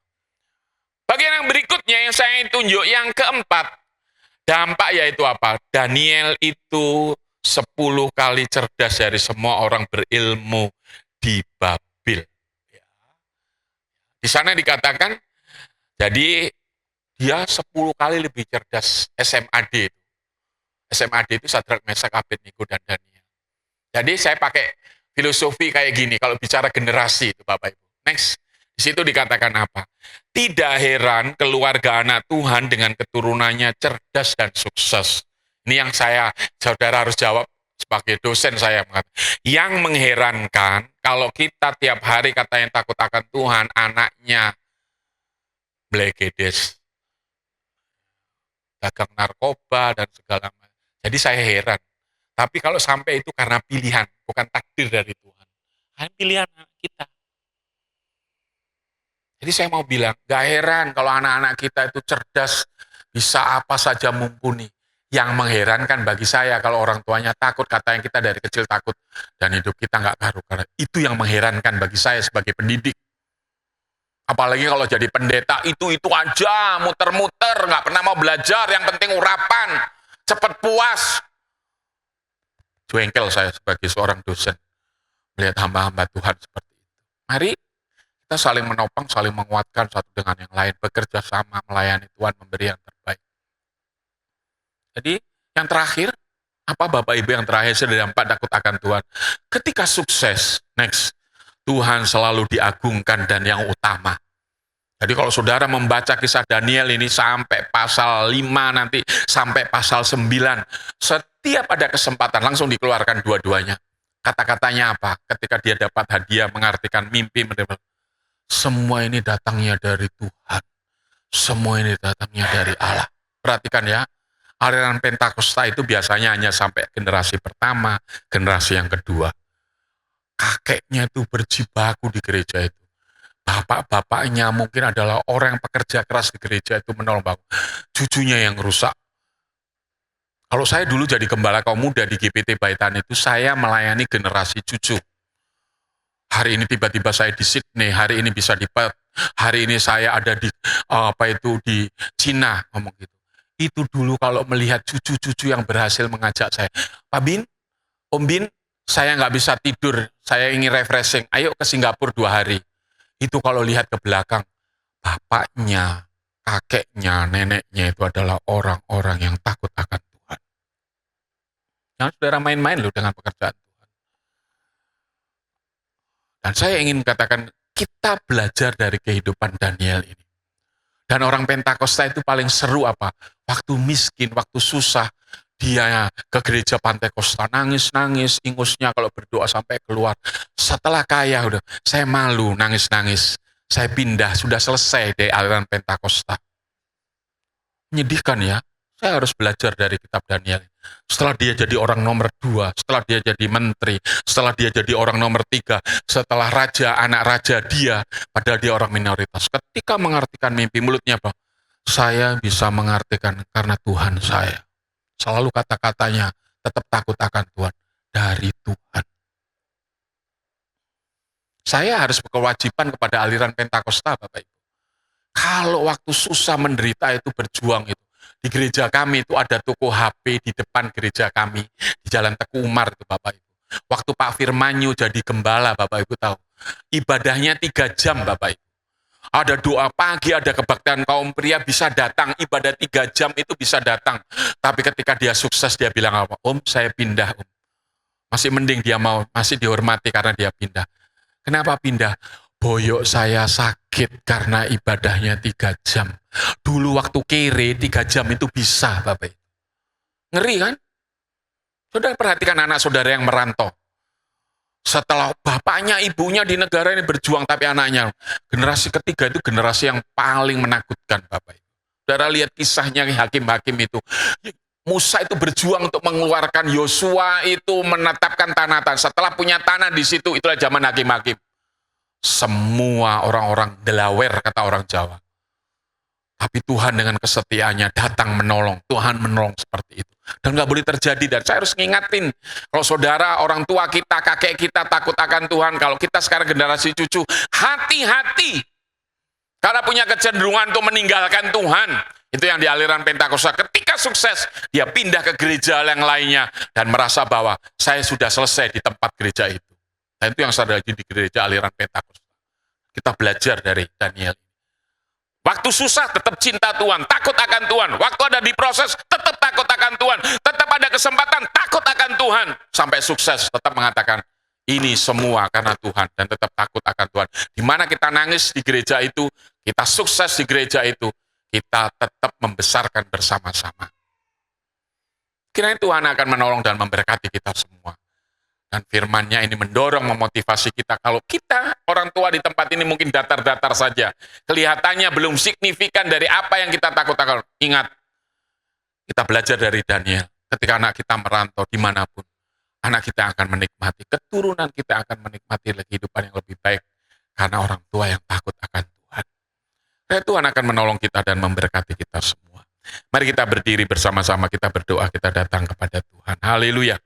Bagian yang berikutnya yang saya tunjuk, yang keempat, dampak yaitu apa? Daniel itu 10 kali cerdas dari semua orang berilmu di Babel. Di sana dikatakan, jadi dia 10 kali lebih cerdas SMAD. SMAD itu Sadrak, Mesak, Abednego, dan Daniel. Jadi saya pakai filosofi kayak gini, kalau bicara generasi itu Bapak Ibu. Next, di situ dikatakan apa? Tidak heran keluarga anak Tuhan dengan keturunannya cerdas dan sukses. Ini yang saudara harus jawab sebagai dosen saya. Yang mengherankan, kalau kita tiap hari kata yang takut akan Tuhan, anaknya blegedes, dagang narkoba, dan segala macam. Jadi saya heran. Tapi kalau sampai itu karena pilihan, bukan takdir dari Tuhan. Hanya pilihan kita. Jadi saya mau bilang, gak heran kalau anak-anak kita itu cerdas, bisa apa saja mumpuni. Yang mengherankan bagi saya kalau orang tuanya takut, kata yang kita dari kecil takut, dan hidup kita nggak karu-karu. Itu yang mengherankan bagi saya sebagai pendidik. Apalagi kalau jadi pendeta, itu aja, muter-muter, nggak pernah mau belajar, yang penting urapan, cepat puas. Jengkel saya sebagai seorang dosen, melihat hamba-hamba Tuhan seperti itu. Mari kita saling menopang, saling menguatkan satu dengan yang lain, bekerja sama, melayani Tuhan, memberi yang terbaik. Jadi yang terakhir, apa Bapak Ibu yang terakhir sudah dampak takut akan Tuhan? Ketika sukses, next, Tuhan selalu diagungkan dan yang utama. Jadi kalau saudara membaca kisah Daniel ini sampai pasal 5 nanti, sampai pasal 9, setiap ada kesempatan langsung dikeluarkan dua-duanya. Kata-katanya apa? Ketika dia dapat hadiah mengartikan mimpi, semua ini datangnya dari Tuhan. Semua ini datangnya dari Allah. Perhatikan ya, aliran Pentakosta itu biasanya hanya sampai generasi pertama, generasi yang kedua. Kakeknya itu berjibaku di gereja itu. Bapak-bapaknya mungkin adalah orang yang pekerja keras di gereja itu menolong bangun. Cucunya yang rusak. Kalau saya dulu jadi gembala kaum muda di GPT Baitan itu, saya melayani generasi cucu. Hari ini tiba-tiba saya di Sydney, hari ini bisa di Perth, hari ini saya ada di di Cina, ngomong gitu. Itu dulu kalau melihat cucu-cucu yang berhasil mengajak saya, Pak Bin, Om Bin, saya nggak bisa tidur, saya ingin refreshing, ayo ke Singapura 2 hari. Itu kalau lihat ke belakang, bapaknya, kakeknya, neneknya itu adalah orang-orang yang takut akan Tuhan. Jangan saudara main-main loh dengan pekerjaan Tuhan. Dan saya ingin katakan, kita belajar dari kehidupan Daniel ini. Dan orang Pentakosta itu paling seru apa? Waktu miskin, waktu susah, dia ke gereja Pentakosta, nangis-nangis, ingusnya kalau berdoa sampai keluar. Setelah kaya, udah, saya malu, nangis-nangis. Saya pindah, sudah selesai dari aliran Pentakosta. Menyedihkan ya, saya harus belajar dari kitab Daniel. Setelah dia jadi orang nomor 2, setelah dia jadi menteri, setelah dia jadi orang nomor 3, setelah raja, anak raja dia, padahal dia orang minoritas. Ketika mengartikan mimpi, mulutnya apa? Saya bisa mengartikan karena Tuhan saya. Selalu kata-katanya, tetap takut akan Tuhan. Dari Tuhan. Saya harus berkewajiban kepada aliran Pentakosta, Bapak Ibu. Kalau waktu susah menderita itu berjuang itu. Di gereja kami itu ada toko HP di depan gereja kami. Di Jalan Teguh Umar itu Bapak Ibu. Waktu Pak Firmanyu jadi gembala Bapak Ibu tahu. Ibadahnya 3 jam Bapak Ibu. Ada doa pagi, ada kebaktian kaum pria bisa datang. Ibadah 3 jam itu bisa datang. Tapi ketika dia sukses dia bilang apa? Om saya pindah om. Masih mending dia mau, masih dihormati karena dia pindah. Kenapa pindah? Boyok saya sakit karena ibadahnya 3 jam. Dulu waktu kere 3 jam itu bisa Bapak. Ngeri kan? Saudara perhatikan anak saudara yang merantau. Setelah bapaknya, ibunya di negara ini berjuang, tapi anaknya. Generasi ketiga itu generasi yang paling menakutkan Bapak. Saudara lihat kisahnya hakim-hakim itu. Musa itu berjuang untuk mengeluarkan Yosua itu menetapkan tanah. Setelah punya tanah di situ, itulah zaman hakim-hakim. Semua orang-orang Delaware kata orang Jawa. Tapi Tuhan dengan kesetiaannya datang menolong. Tuhan menolong seperti itu. Dan gak boleh terjadi. Dan saya harus ngingatin. Kalau saudara, orang tua kita, kakek kita takut akan Tuhan. Kalau kita sekarang generasi cucu, hati-hati. Karena punya kecenderungan untuk meninggalkan Tuhan. Itu yang di aliran Pentakosta. Ketika sukses, dia pindah ke gereja yang lainnya. Dan merasa bahwa saya sudah selesai di tempat gereja itu. Dan itu yang saya lagi di gereja aliran Pentakosta. Kita belajar dari Daniel. Waktu susah tetap cinta Tuhan, takut akan Tuhan. Waktu ada di proses tetap takut akan Tuhan. Tetap ada kesempatan takut akan Tuhan. Sampai sukses tetap mengatakan ini semua karena Tuhan. Dan tetap takut akan Tuhan. Di mana kita nangis di gereja itu, kita sukses di gereja itu, kita tetap membesarkan bersama-sama. Kiranya Tuhan akan menolong dan memberkati kita semua. Dan firman-Nya ini mendorong, memotivasi kita. Kalau kita, orang tua di tempat ini mungkin datar-datar saja. Kelihatannya belum signifikan dari apa yang kita takut-takut. Ingat, kita belajar dari Daniel. Ketika anak kita merantau dimanapun, anak kita akan menikmati. Keturunan kita akan menikmati kehidupan yang lebih baik. Karena orang tua yang takut akan Tuhan. Dan Tuhan akan menolong kita dan memberkati kita semua. Mari kita berdiri bersama-sama, kita berdoa, kita datang kepada Tuhan. Haleluya.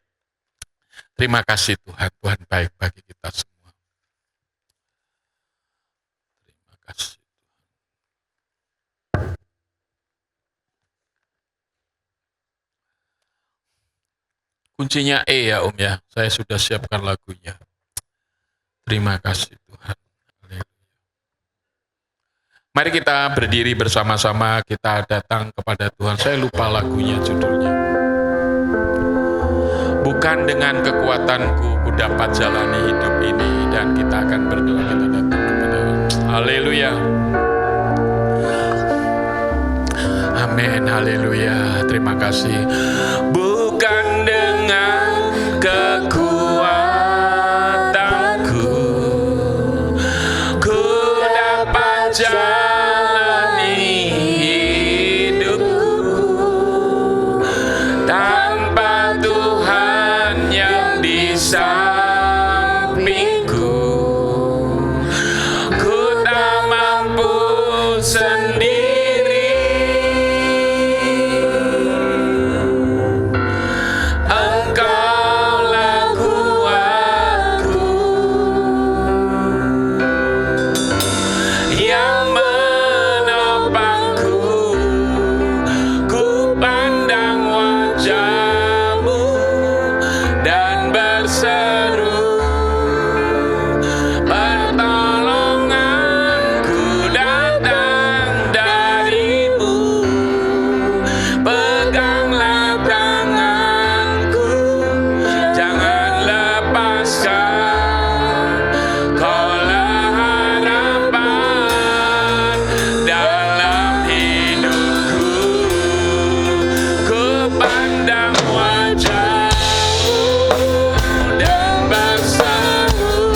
Terima kasih Tuhan, Tuhan baik bagi kita semua. Terima kasih. Kuncinya E ya Om ya, saya sudah siapkan lagunya. Terima kasih Tuhan. Mari kita berdiri bersama-sama, kita datang kepada Tuhan. Saya lupa lagunya judulnya. Bukan dengan kekuatanku ku dapat jalani hidup ini, dan kita akan berdoa, kita datang kepada haleluya. Amin, haleluya. Terima kasih. Bukan dengan kekuatan jalani hidupku tanpa Tuhan yang di sampingku. Ku tak mampu sendiri, Engkaulah kuatku yang menopangku. Ku pandang wajah-Mu dan berseru, pertolonganku datang dari-Mu. Peganglah tanganku, jangan lepaskan. Kaulah harapan dalam hidupku. Ku pandang wajah-Mu dan berseru,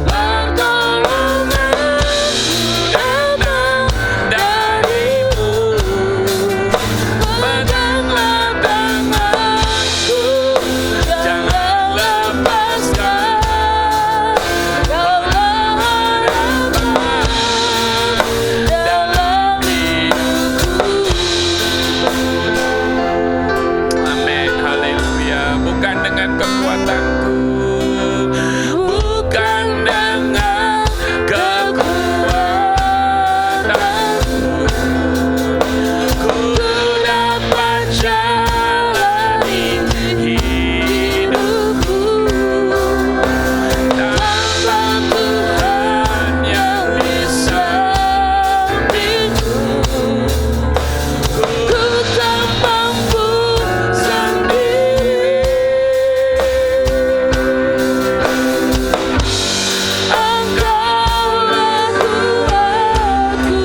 pertolonganku datang dari-Mu. Peganglah tanganku, jangan lepaskan. Kaulah harapan dalam hidupku. Amin, haleluya. Bukan dengan kekuatanku, bukan dengan kekuatanku, ku dapat jalani hidupku tanpa Tuhan yang di sampingku. Ku tak mampu sendiri, Engkaulah kuatku.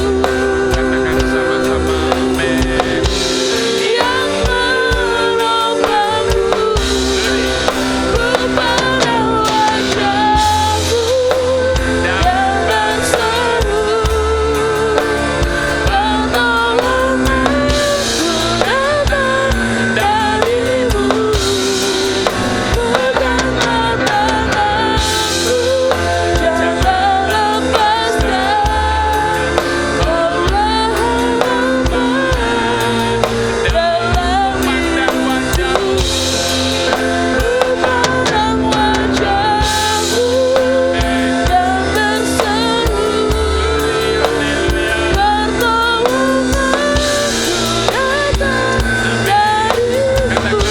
Katakan sama-sama, amin. Yang menopangku, ku pandang wajah-Mu dan berseru, pertolonganku datang dari-Mu. Peganglah tanganku, jangan lepaskan. Kaulah harapan dalam pandang wajah-Mu. Ku pandang wajah-Mu dan berseru, pertolonganku datang dari-Mu.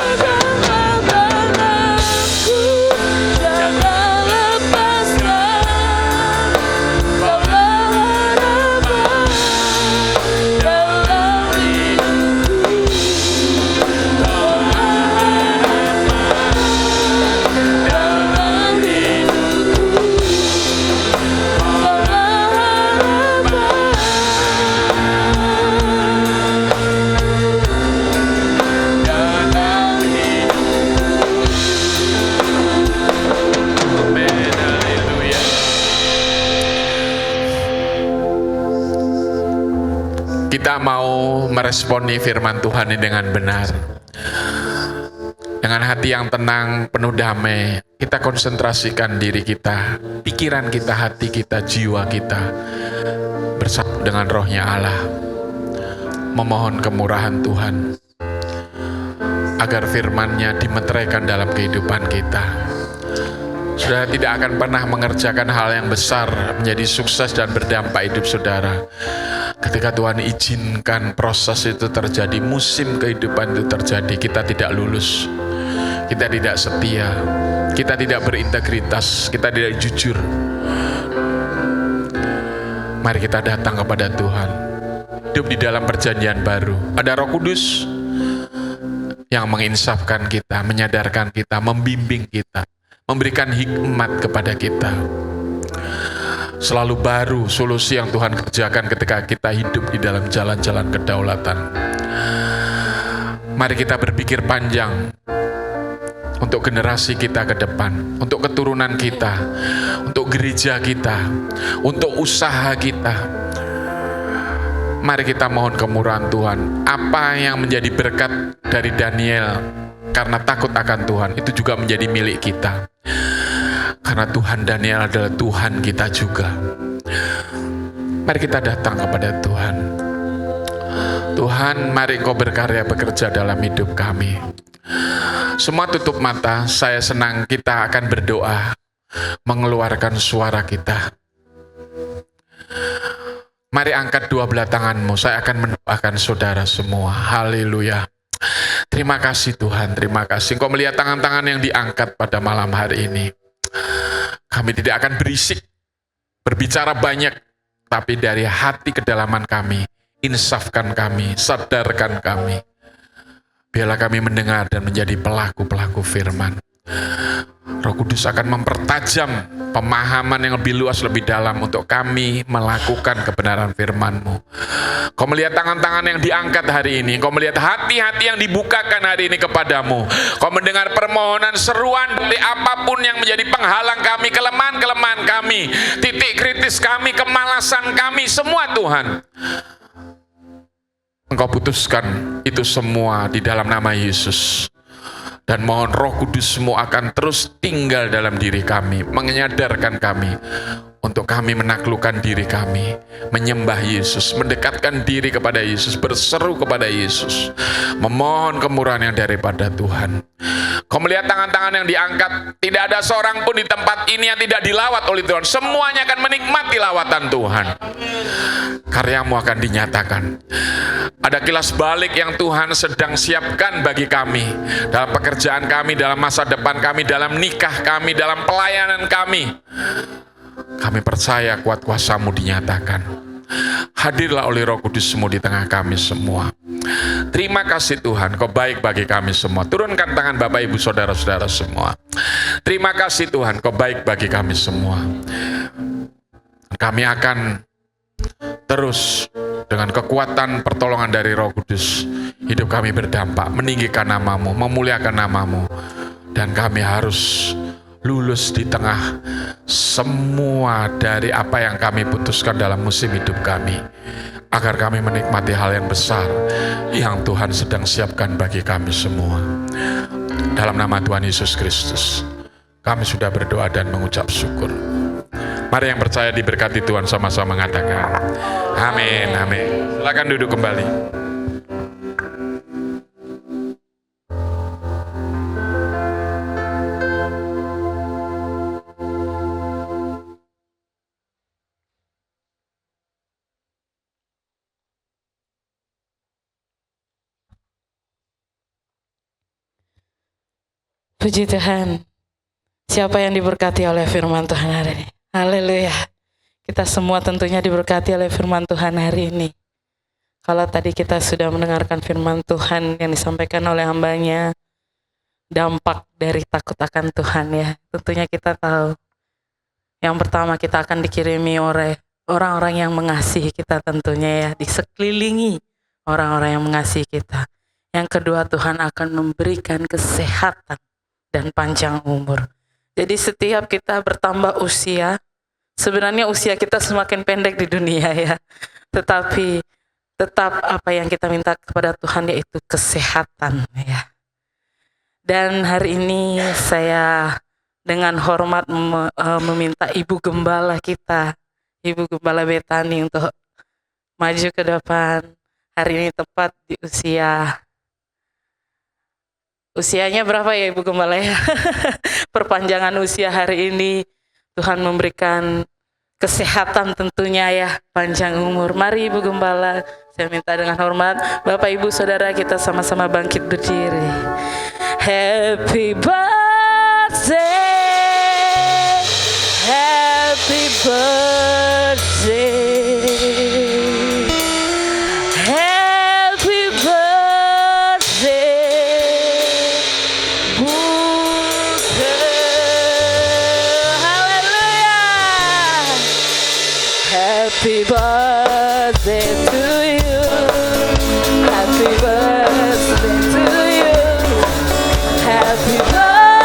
Peganglah tanganku, jangan lepaskan. Kaulah harapan dalam hidupku. Kaulah harapan dalam hidupku. Kaulah harapan dalam hidupku. Amin, haleluya. Kita mau meresponi firman Tuhan ini dengan benar. Dengan hati yang tenang, penuh damai, kita konsentrasikan diri kita, pikiran kita, hati kita, jiwa kita bersatu dengan rohnya Allah. Memohon kemurahan Tuhan agar firman-Nya dimeteraikan dalam kehidupan kita. Saudara tidak akan pernah mengerjakan hal yang besar menjadi sukses dan berdampak hidup saudara ketika Tuhan izinkan proses itu terjadi, musim kehidupan itu terjadi. Kita tidak lulus, kita tidak setia, kita tidak berintegritas, kita tidak jujur. Mari kita datang kepada Tuhan, hidup di dalam perjanjian baru. Ada Roh Kudus yang menginsafkan kita, menyadarkan kita, membimbing kita, memberikan hikmat kepada kita. Selalu baru solusi yang Tuhan kerjakan ketika kita hidup di dalam jalan-jalan kedaulatan. Mari kita berpikir panjang. untuk generasi kita ke depan, untuk keturunan kita, untuk gereja kita, untuk usaha kita. Mari kita mohon kemurahan Tuhan. Apa yang menjadi berkat dari Daniel karena takut akan Tuhan, itu juga menjadi milik kita. Karena Tuhan Daniel adalah Tuhan kita juga. Mari kita datang kepada Tuhan. Tuhan, mari Engkau berkarya bekerja dalam hidup kami. Semua tutup mata, saya senang kita akan berdoa, mengeluarkan suara kita. Mari angkat dua belah tanganmu, saya akan mendoakan saudara semua. Haleluya. Terima kasih Tuhan, terima kasih. Engkau melihat tangan-tangan yang diangkat pada malam hari ini. Kami tidak akan berisik, berbicara banyak, tapi dari hati kedalaman kami, insafkan kami, sadarkan kami. Biarlah kami mendengar dan menjadi pelaku-pelaku firman. Roh Kudus akan mempertajam pemahaman yang lebih luas, lebih dalam untuk kami melakukan kebenaran firman-Mu. Kau melihat tangan-tangan yang diangkat hari ini. Kau melihat hati-hati yang dibukakan hari ini kepadamu. Kau mendengar permohonan seruan dari apapun yang menjadi penghalang kami, kelemahan-kelemahan kami, titik kritis kami, kemalasan kami, semua Tuhan. Engkau putuskan itu semua di dalam nama Yesus. Dan mohon Roh Kudus-Mu akan terus tinggal dalam diri kami, menyadarkan kami untuk kami menaklukkan diri kami, menyembah Yesus, mendekatkan diri kepada Yesus, berseru kepada Yesus, memohon kemurahan yang daripada Tuhan. Kau melihat tangan-tangan yang diangkat, tidak ada seorang pun di tempat ini yang tidak dilawat oleh Tuhan. Semuanya akan menikmati lawatan Tuhan. Karyamu akan dinyatakan. Ada kilas balik yang Tuhan sedang siapkan bagi kami, dalam pekerjaan kami, dalam masa depan kami, dalam nikah kami, dalam pelayanan kami. Kami percaya kuat kuasa-Mu dinyatakan. Hadirlah oleh Roh Kudus-Mu di tengah kami semua. Terima kasih Tuhan, Kau baik bagi kami semua. Turunkan tangan Bapak Ibu Saudara-saudara semua. Terima kasih Tuhan, Kau baik bagi kami semua. Kami akan terus dengan kekuatan pertolongan dari Roh Kudus, hidup kami berdampak, meninggikan nama-Mu, memuliakan nama-Mu. Dan kami harus lulus di tengah semua dari apa yang kami putuskan dalam musim hidup kami, agar kami menikmati hal yang besar yang Tuhan sedang siapkan bagi kami semua. Dalam nama Tuhan Yesus Kristus, kami sudah berdoa dan mengucap syukur. Mari yang percaya diberkati Tuhan sama-sama mengatakan amin, amin. Silakan duduk kembali. Puji Tuhan. Siapa yang diberkati oleh firman Tuhan hari ini? Haleluya. Kita semua tentunya diberkati oleh firman Tuhan hari ini. Kalau tadi kita sudah mendengarkan firman Tuhan yang disampaikan oleh hambanya, dampak dari takut akan Tuhan ya. Tentunya kita tahu. Yang pertama kita akan dikirimi oleh orang-orang yang mengasihi kita tentunya ya. Disekelilingi orang-orang yang mengasihi kita. Yang kedua, Tuhan akan memberikan kesehatan dan panjang umur. Jadi setiap kita bertambah usia, sebenarnya usia kita semakin pendek di dunia ya. Tetapi tetap apa yang kita minta kepada Tuhan yaitu kesehatan ya. Dan hari ini saya dengan hormat meminta Ibu Gembala kita, Ibu Gembala Betani untuk maju ke depan. Hari ini tepat di usianya berapa ya Ibu Gembala ya? Perpanjangan usia hari ini, Tuhan memberikan kesehatan tentunya ya, panjang umur. Mari Ibu Gembala, saya minta dengan hormat, Bapak Ibu Saudara kita sama-sama bangkit berdiri. Happy birthday, happy birthday. Happy birthday to you. Happy birthday to you. Happy birthday.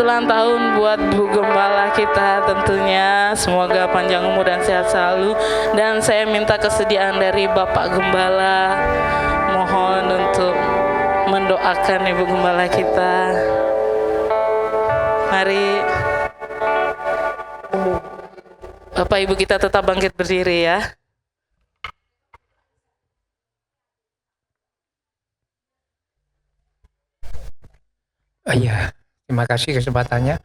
ulang tahun buat Bu Gembala kita tentunya. Semoga panjang umur dan sehat selalu. Dan saya minta kesediaan dari Bapak Gembala. Mohon untuk mendoakan Ibu Gembala kita. Mari Bapak Ibu kita tetap bangkit berdiri ya. Iya, terima kasih kesempatannya.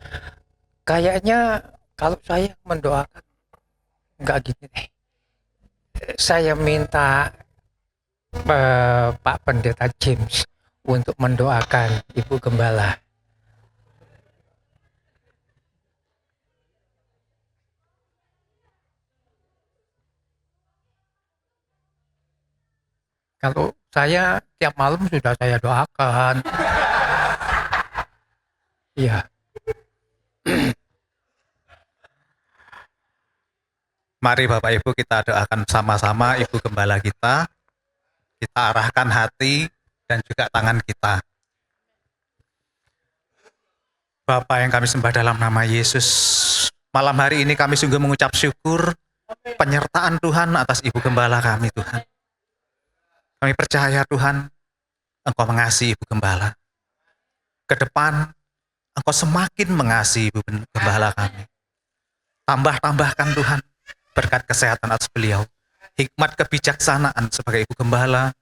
Kayaknya kalau saya mendoakan nggak gini deh. Saya minta Pak Pendeta James untuk mendoakan Ibu Gembala. Kalau saya tiap malam sudah saya doakan. Iya. Mari Bapak Ibu kita doakan sama-sama Ibu Gembala kita. Kita arahkan hati dan juga tangan kita. Bapa yang kami sembah dalam nama Yesus, malam hari ini kami sungguh mengucap syukur penyertaan Tuhan atas Ibu Gembala kami Tuhan. Kami percaya Tuhan, Engkau mengasihi Ibu Gembala. Ke depan, Engkau semakin mengasihi Ibu Gembala kami. Tambahkan Tuhan berkat kesehatan atas beliau, hikmat kebijaksanaan sebagai Ibu Gembala,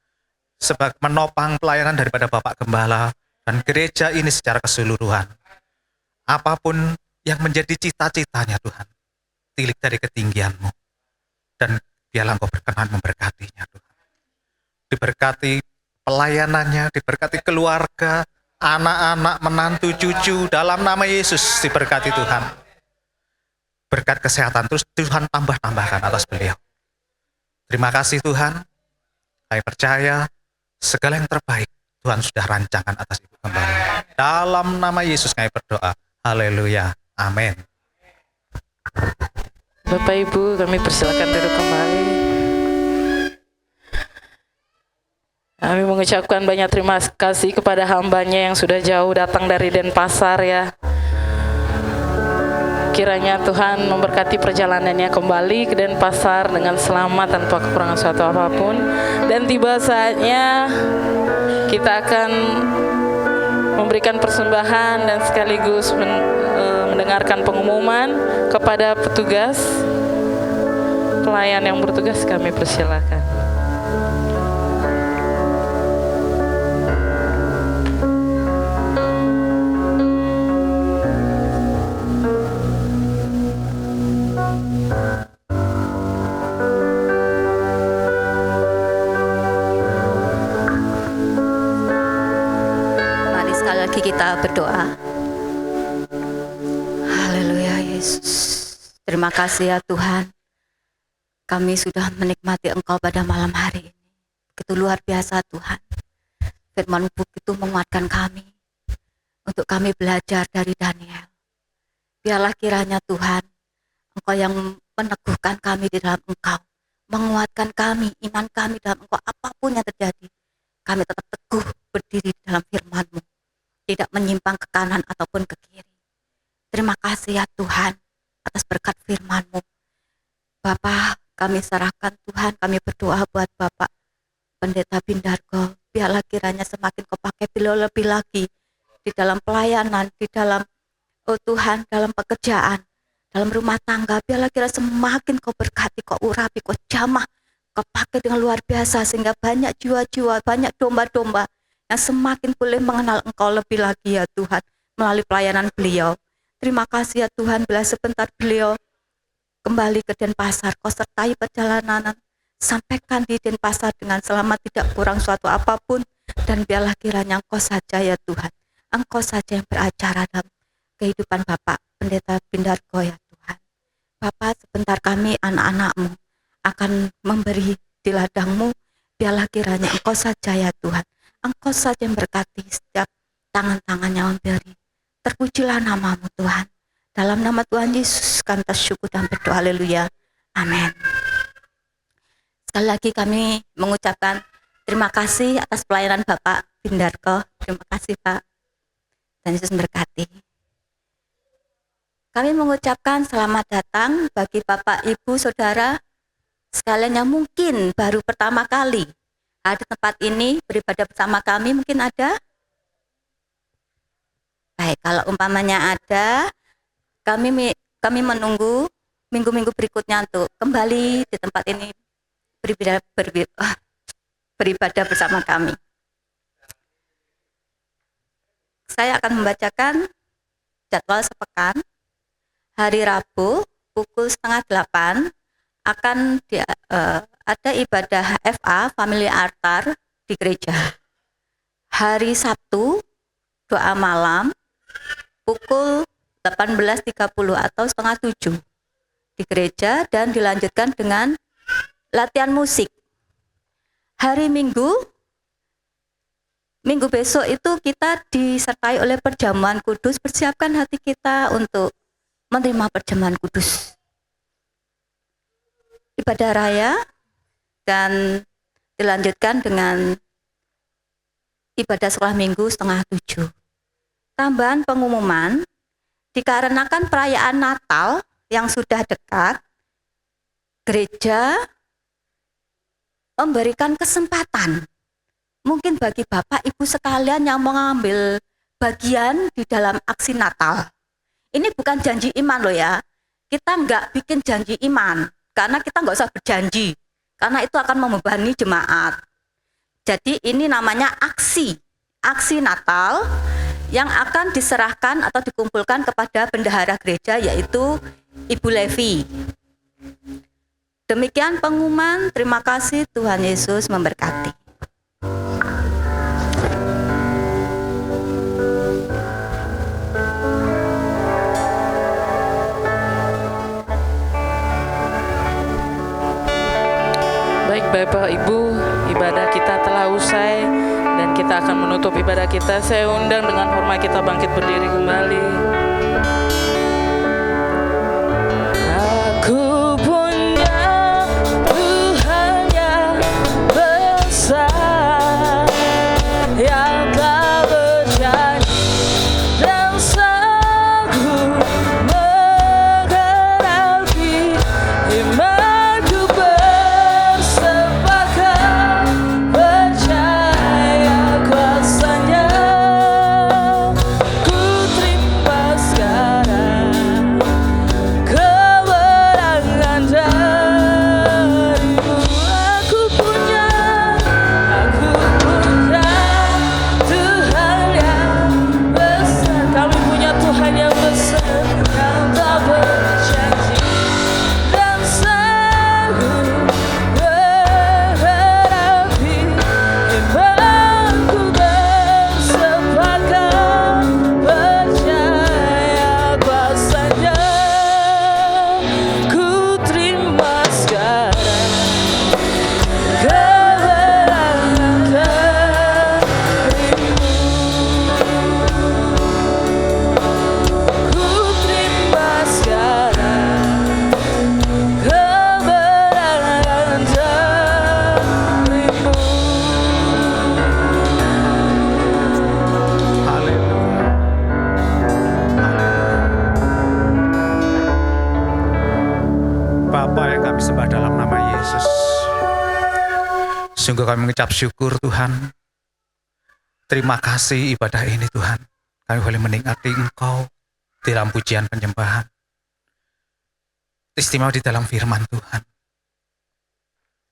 sebagai menopang pelayanan daripada Bapak Gembala, dan gereja ini secara keseluruhan. Apapun yang menjadi cita-citanya Tuhan, tilik dari ketinggian-Mu, dan biarlah Engkau berkenan memberkatinya Tuhan. Diberkati pelayanannya, diberkati keluarga, anak-anak, menantu, cucu, dalam nama Yesus diberkati Tuhan. Berkat kesehatan terus Tuhan tambahkan atas beliau. Terima kasih Tuhan. Kami percaya segala yang terbaik Tuhan sudah rancangan atas Ibu Gembala. Dalam nama Yesus kami berdoa. Haleluya. Amin. Bapak Ibu, kami persilakan duduk kembali. Kami mengucapkan banyak terima kasih kepada hambanya yang sudah jauh datang dari Denpasar ya. Kiranya Tuhan memberkati perjalanannya kembali ke Denpasar dengan selamat tanpa kekurangan suatu apapun. Dan tiba saatnya kita akan memberikan persembahan dan sekaligus mendengarkan pengumuman kepada petugas. Pelayan yang bertugas kami persilakan. Kita berdoa. Haleluya Yesus. Terima kasih ya Tuhan. Kami sudah menikmati Engkau pada malam hari ini. Begitu luar biasa Tuhan. Firman-Mu begitu menguatkan kami. Untuk kami belajar dari Daniel. Biarlah kiranya Tuhan, Engkau yang meneguhkan kami di dalam Engkau. Menguatkan kami, iman kami dalam Engkau. Apapun yang terjadi, kami tetap teguh berdiri di dalam firman-Mu. Tidak menyimpang ke kanan ataupun ke kiri. Terima kasih ya Tuhan atas berkat firman-Mu. Bapa, kami serahkan Tuhan, kami berdoa buat Bapak Pendeta Bindargo. Biarlah kiranya semakin Kau pakai beliau lebih lagi di dalam pelayanan, di dalam Tuhan, dalam pekerjaan, dalam rumah tangga. Biarlah kira semakin Kau berkati, Kau urapi, Kau jamah, Kau pakai dengan luar biasa sehingga banyak jiwa-jiwa, banyak domba-domba yang semakin boleh mengenal Engkau lebih lagi ya Tuhan melalui pelayanan beliau. Terima kasih ya Tuhan, bila sebentar beliau kembali ke Denpasar, Kau sertai perjalanan, sampaikan di Denpasar dengan selamat, tidak kurang suatu apapun, dan biarlah kiranya Engkau saja ya Tuhan, Engkau saja yang beracara dalam kehidupan Bapak Pendeta Bindargo ya Tuhan. Bapak, sebentar kami anak-anak-Mu akan memberi di ladang-Mu, biarlah kiranya Engkau saja ya Tuhan, Engkau saja yang berkati setiap tangan-tangannya memberi. Terpujilah nama-Mu Tuhan. Dalam nama Tuhan Yesus kami bersyukur dan berdoa. Haleluya. Amin. Sekali lagi kami mengucapkan terima kasih atas pelayanan Bapak Bindargo. Terima kasih Pak. Dan Yesus berkati. Kami mengucapkan selamat datang bagi Bapak, Ibu, Saudara sekalian yang mungkin baru pertama kali ada di tempat ini beribadah bersama kami. Mungkin ada? Baik, kalau umpamanya ada, kami menunggu minggu-minggu berikutnya untuk kembali di tempat ini beribadah bersama kami. Saya akan membacakan jadwal sepekan. Hari Rabu pukul 7:30 akan ada ibadah FA Family Altar di gereja. Hari Sabtu doa malam pukul 18.30 atau 6:30 di gereja dan dilanjutkan dengan latihan musik. Hari Minggu besok itu kita disertai oleh perjamuan kudus. Persiapkan hati kita untuk menerima perjamuan kudus. Ibadah raya dan dilanjutkan dengan ibadah sekolah minggu 6:30. Tambahan pengumuman, dikarenakan perayaan Natal yang sudah dekat, gereja memberikan kesempatan mungkin bagi Bapak Ibu sekalian yang mengambil bagian di dalam aksi Natal. Ini bukan janji iman loh ya. Kita nggak bikin janji iman, karena kita nggak usah berjanji, karena itu akan membebani jemaat. Jadi ini namanya aksi Natal yang akan diserahkan atau dikumpulkan kepada bendahara gereja, yaitu Ibu Levi. Demikian pengumuman. Terima kasih, Tuhan Yesus memberkati. Baik Bapak Ibu, ibadah kita telah usai dan kita akan menutup ibadah kita. Saya undang dengan hormat kita bangkit berdiri kembali. Aku punya Tuhan yang besar, yang tak berjanji dan sanggup menggenapi imanku. Bersepakat percaya kuasanya, ku terima sekarang kemenangan darimu. Aku punya Tuhan yang besar. Kami punya Tuhan yang besar, yang tak berjanji dan sanggup menghadapi imanku. Bersepakat percaya kuasanya, ku terima sekarang kemenangan darimu. Ku terima sekarang kemenangan darimu. Haleluya. Bapa yang kami sembah dalam nama Yesus, sungguh kami mengucap syukur Tuhan. Terima kasih ibadah ini Tuhan. Kami boleh menikmati Engkau di dalam pujian penyembahan. Istimewa di dalam firman Tuhan.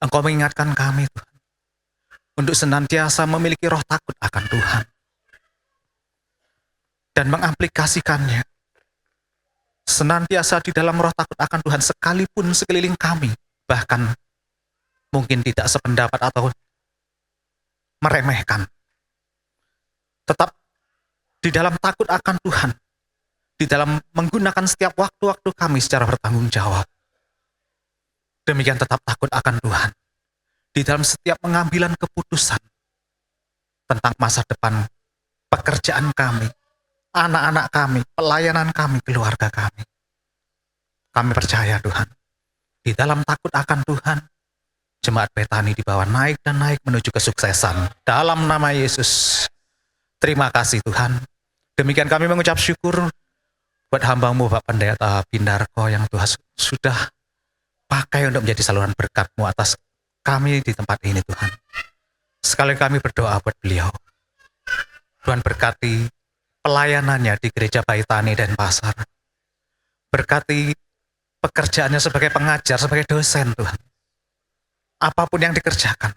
Engkau mengingatkan kami Tuhan, untuk senantiasa memiliki roh takut akan Tuhan. Dan mengaplikasikannya senantiasa di dalam roh takut akan Tuhan, sekalipun sekeliling kami bahkan mungkin tidak sependapat atau meremehkan. Tetap di dalam takut akan Tuhan, di dalam menggunakan setiap waktu-waktu kami secara bertanggung jawab. Demikian tetap takut akan Tuhan di dalam setiap pengambilan keputusan tentang masa depan pekerjaan kami, anak-anak kami, pelayanan kami, keluarga kami. Kami percaya Tuhan, di dalam takut akan Tuhan, Jemaat Betani dibawa naik dan naik menuju kesuksesan. Dalam nama Yesus, terima kasih Tuhan. Demikian kami mengucap syukur buat hamba-Mu Bapak Pendeta Bindarko yang Tuhan sudah pakai untuk menjadi saluran berkat-Mu atas kami di tempat ini Tuhan. Sekali kami berdoa buat beliau. Tuhan berkati pelayanannya di gereja Baitani dan Pasar. Berkati pekerjaannya sebagai pengajar, sebagai dosen Tuhan. Apapun yang dikerjakan,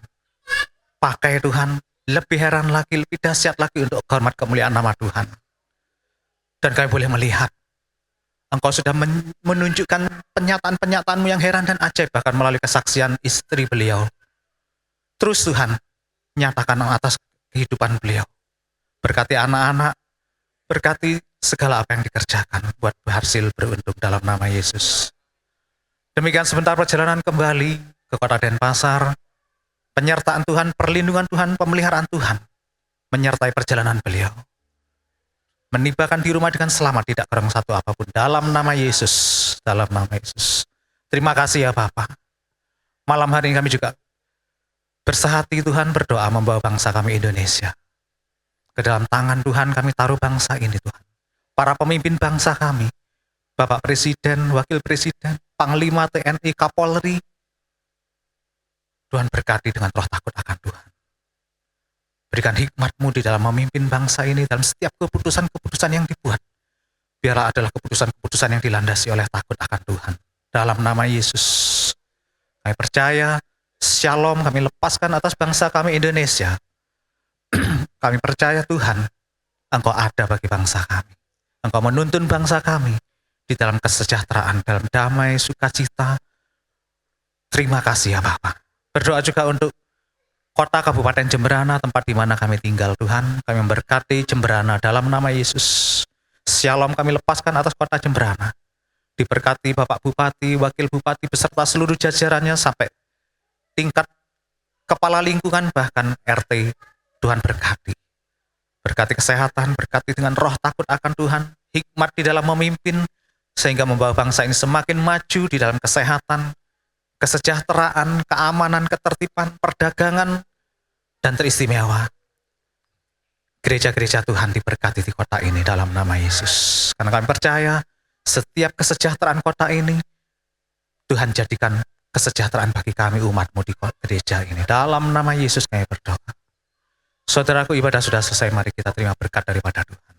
pakai Tuhan, lebih heran lagi, lebih dahsyat lagi untuk hormat kemuliaan nama Tuhan. Dan kami boleh melihat, Engkau sudah menunjukkan penyataan-penyataan-Mu yang heran dan ajaib, bahkan melalui kesaksian istri beliau. Terus Tuhan, nyatakan atas kehidupan beliau. Berkati anak-anak, berkati segala apa yang dikerjakan buat berhasil beruntung dalam nama Yesus. Demikian sebentar perjalanan kembali ke kota Denpasar, penyertaan Tuhan, perlindungan Tuhan, pemeliharaan Tuhan, menyertai perjalanan beliau. Menibakan di rumah dengan selamat, tidak kurang satu apapun, dalam nama Yesus, dalam nama Yesus. Terima kasih ya Bapak. Malam hari ini kami juga bersehati Tuhan, berdoa membawa bangsa kami Indonesia. Ke dalam tangan Tuhan kami taruh bangsa ini Tuhan. Para pemimpin bangsa kami, Bapak Presiden, Wakil Presiden, Panglima TNI, Kapolri, Tuhan berkati dengan roh takut akan Tuhan. Berikan hikmat-Mu di dalam memimpin bangsa ini, dalam setiap keputusan-keputusan yang dibuat. Biarlah adalah keputusan-keputusan yang dilandasi oleh takut akan Tuhan. Dalam nama Yesus, kami percaya, shalom kami lepaskan atas bangsa kami Indonesia. Kami percaya Tuhan, Engkau ada bagi bangsa kami. Engkau menuntun bangsa kami di dalam kesejahteraan, dalam damai, sukacita. Terima kasih ya Bapak. Berdoa juga untuk kota Kabupaten Jemberana, tempat di mana kami tinggal Tuhan. Kami memberkati Jemberana dalam nama Yesus. Shalom kami lepaskan atas kota Jemberana. Diberkati Bapak Bupati, Wakil Bupati, beserta seluruh jajarannya sampai tingkat kepala lingkungan, bahkan RT. Tuhan berkati. Berkati kesehatan, berkati dengan roh takut akan Tuhan, hikmat di dalam memimpin, sehingga membawa bangsa ini semakin maju di dalam kesehatan, kesejahteraan, keamanan, ketertiban, perdagangan, dan teristimewa. Gereja-gereja Tuhan diberkati di kota ini dalam nama Yesus. Karena kami percaya, setiap kesejahteraan kota ini, Tuhan jadikan kesejahteraan bagi kami umat-Mu di gereja ini. Dalam nama Yesus kami berdoa. Saudaraku, ibadah sudah selesai, mari kita terima berkat daripada Tuhan.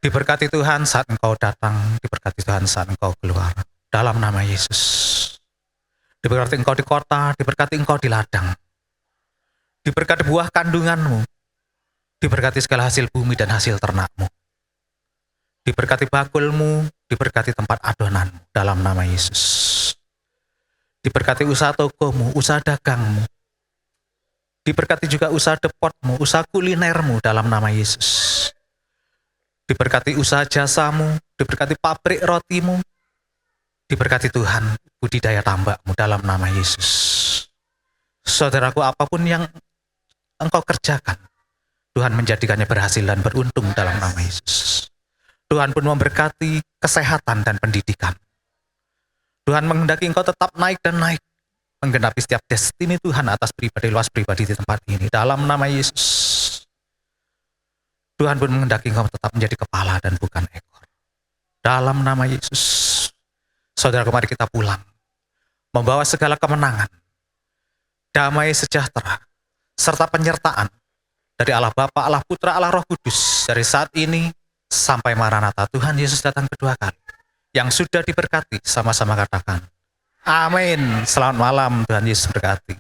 Diberkati Tuhan saat engkau datang, diberkati Tuhan saat engkau keluar. Dalam nama Yesus. Diberkati engkau di kota, diberkati engkau di ladang. Diberkati buah kandunganmu. Diberkati segala hasil bumi dan hasil ternakmu. Diberkati bakulmu, diberkati tempat adonanmu. Dalam nama Yesus. Diberkati usaha tokomu, usaha dagangmu. Diberkati juga usaha depotmu, usaha kulinermu dalam nama Yesus. Diberkati usaha jasamu, diberkati pabrik rotimu, diberkati Tuhan budidaya tambakmu dalam nama Yesus. Saudaraku, apapun yang engkau kerjakan, Tuhan menjadikannya berhasil dan beruntung dalam nama Yesus. Tuhan pun memberkati kesehatan dan pendidikan. Tuhan menghendaki engkau tetap naik dan naik, menggenapi setiap destiny Tuhan atas pribadi luas pribadi di tempat ini. Dalam nama Yesus. Tuhan pun menghendaki engkau tetap menjadi kepala dan bukan ekor. Dalam nama Yesus. Saudara, mari kita pulang. Membawa segala kemenangan, damai sejahtera, serta penyertaan dari Allah Bapa, Allah Putra, Allah Roh Kudus. Dari saat ini sampai Maranatha, Tuhan Yesus datang kedua kali. Yang sudah diberkati, sama-sama katakan amin. Selamat malam, Tuhan Yesus berkati.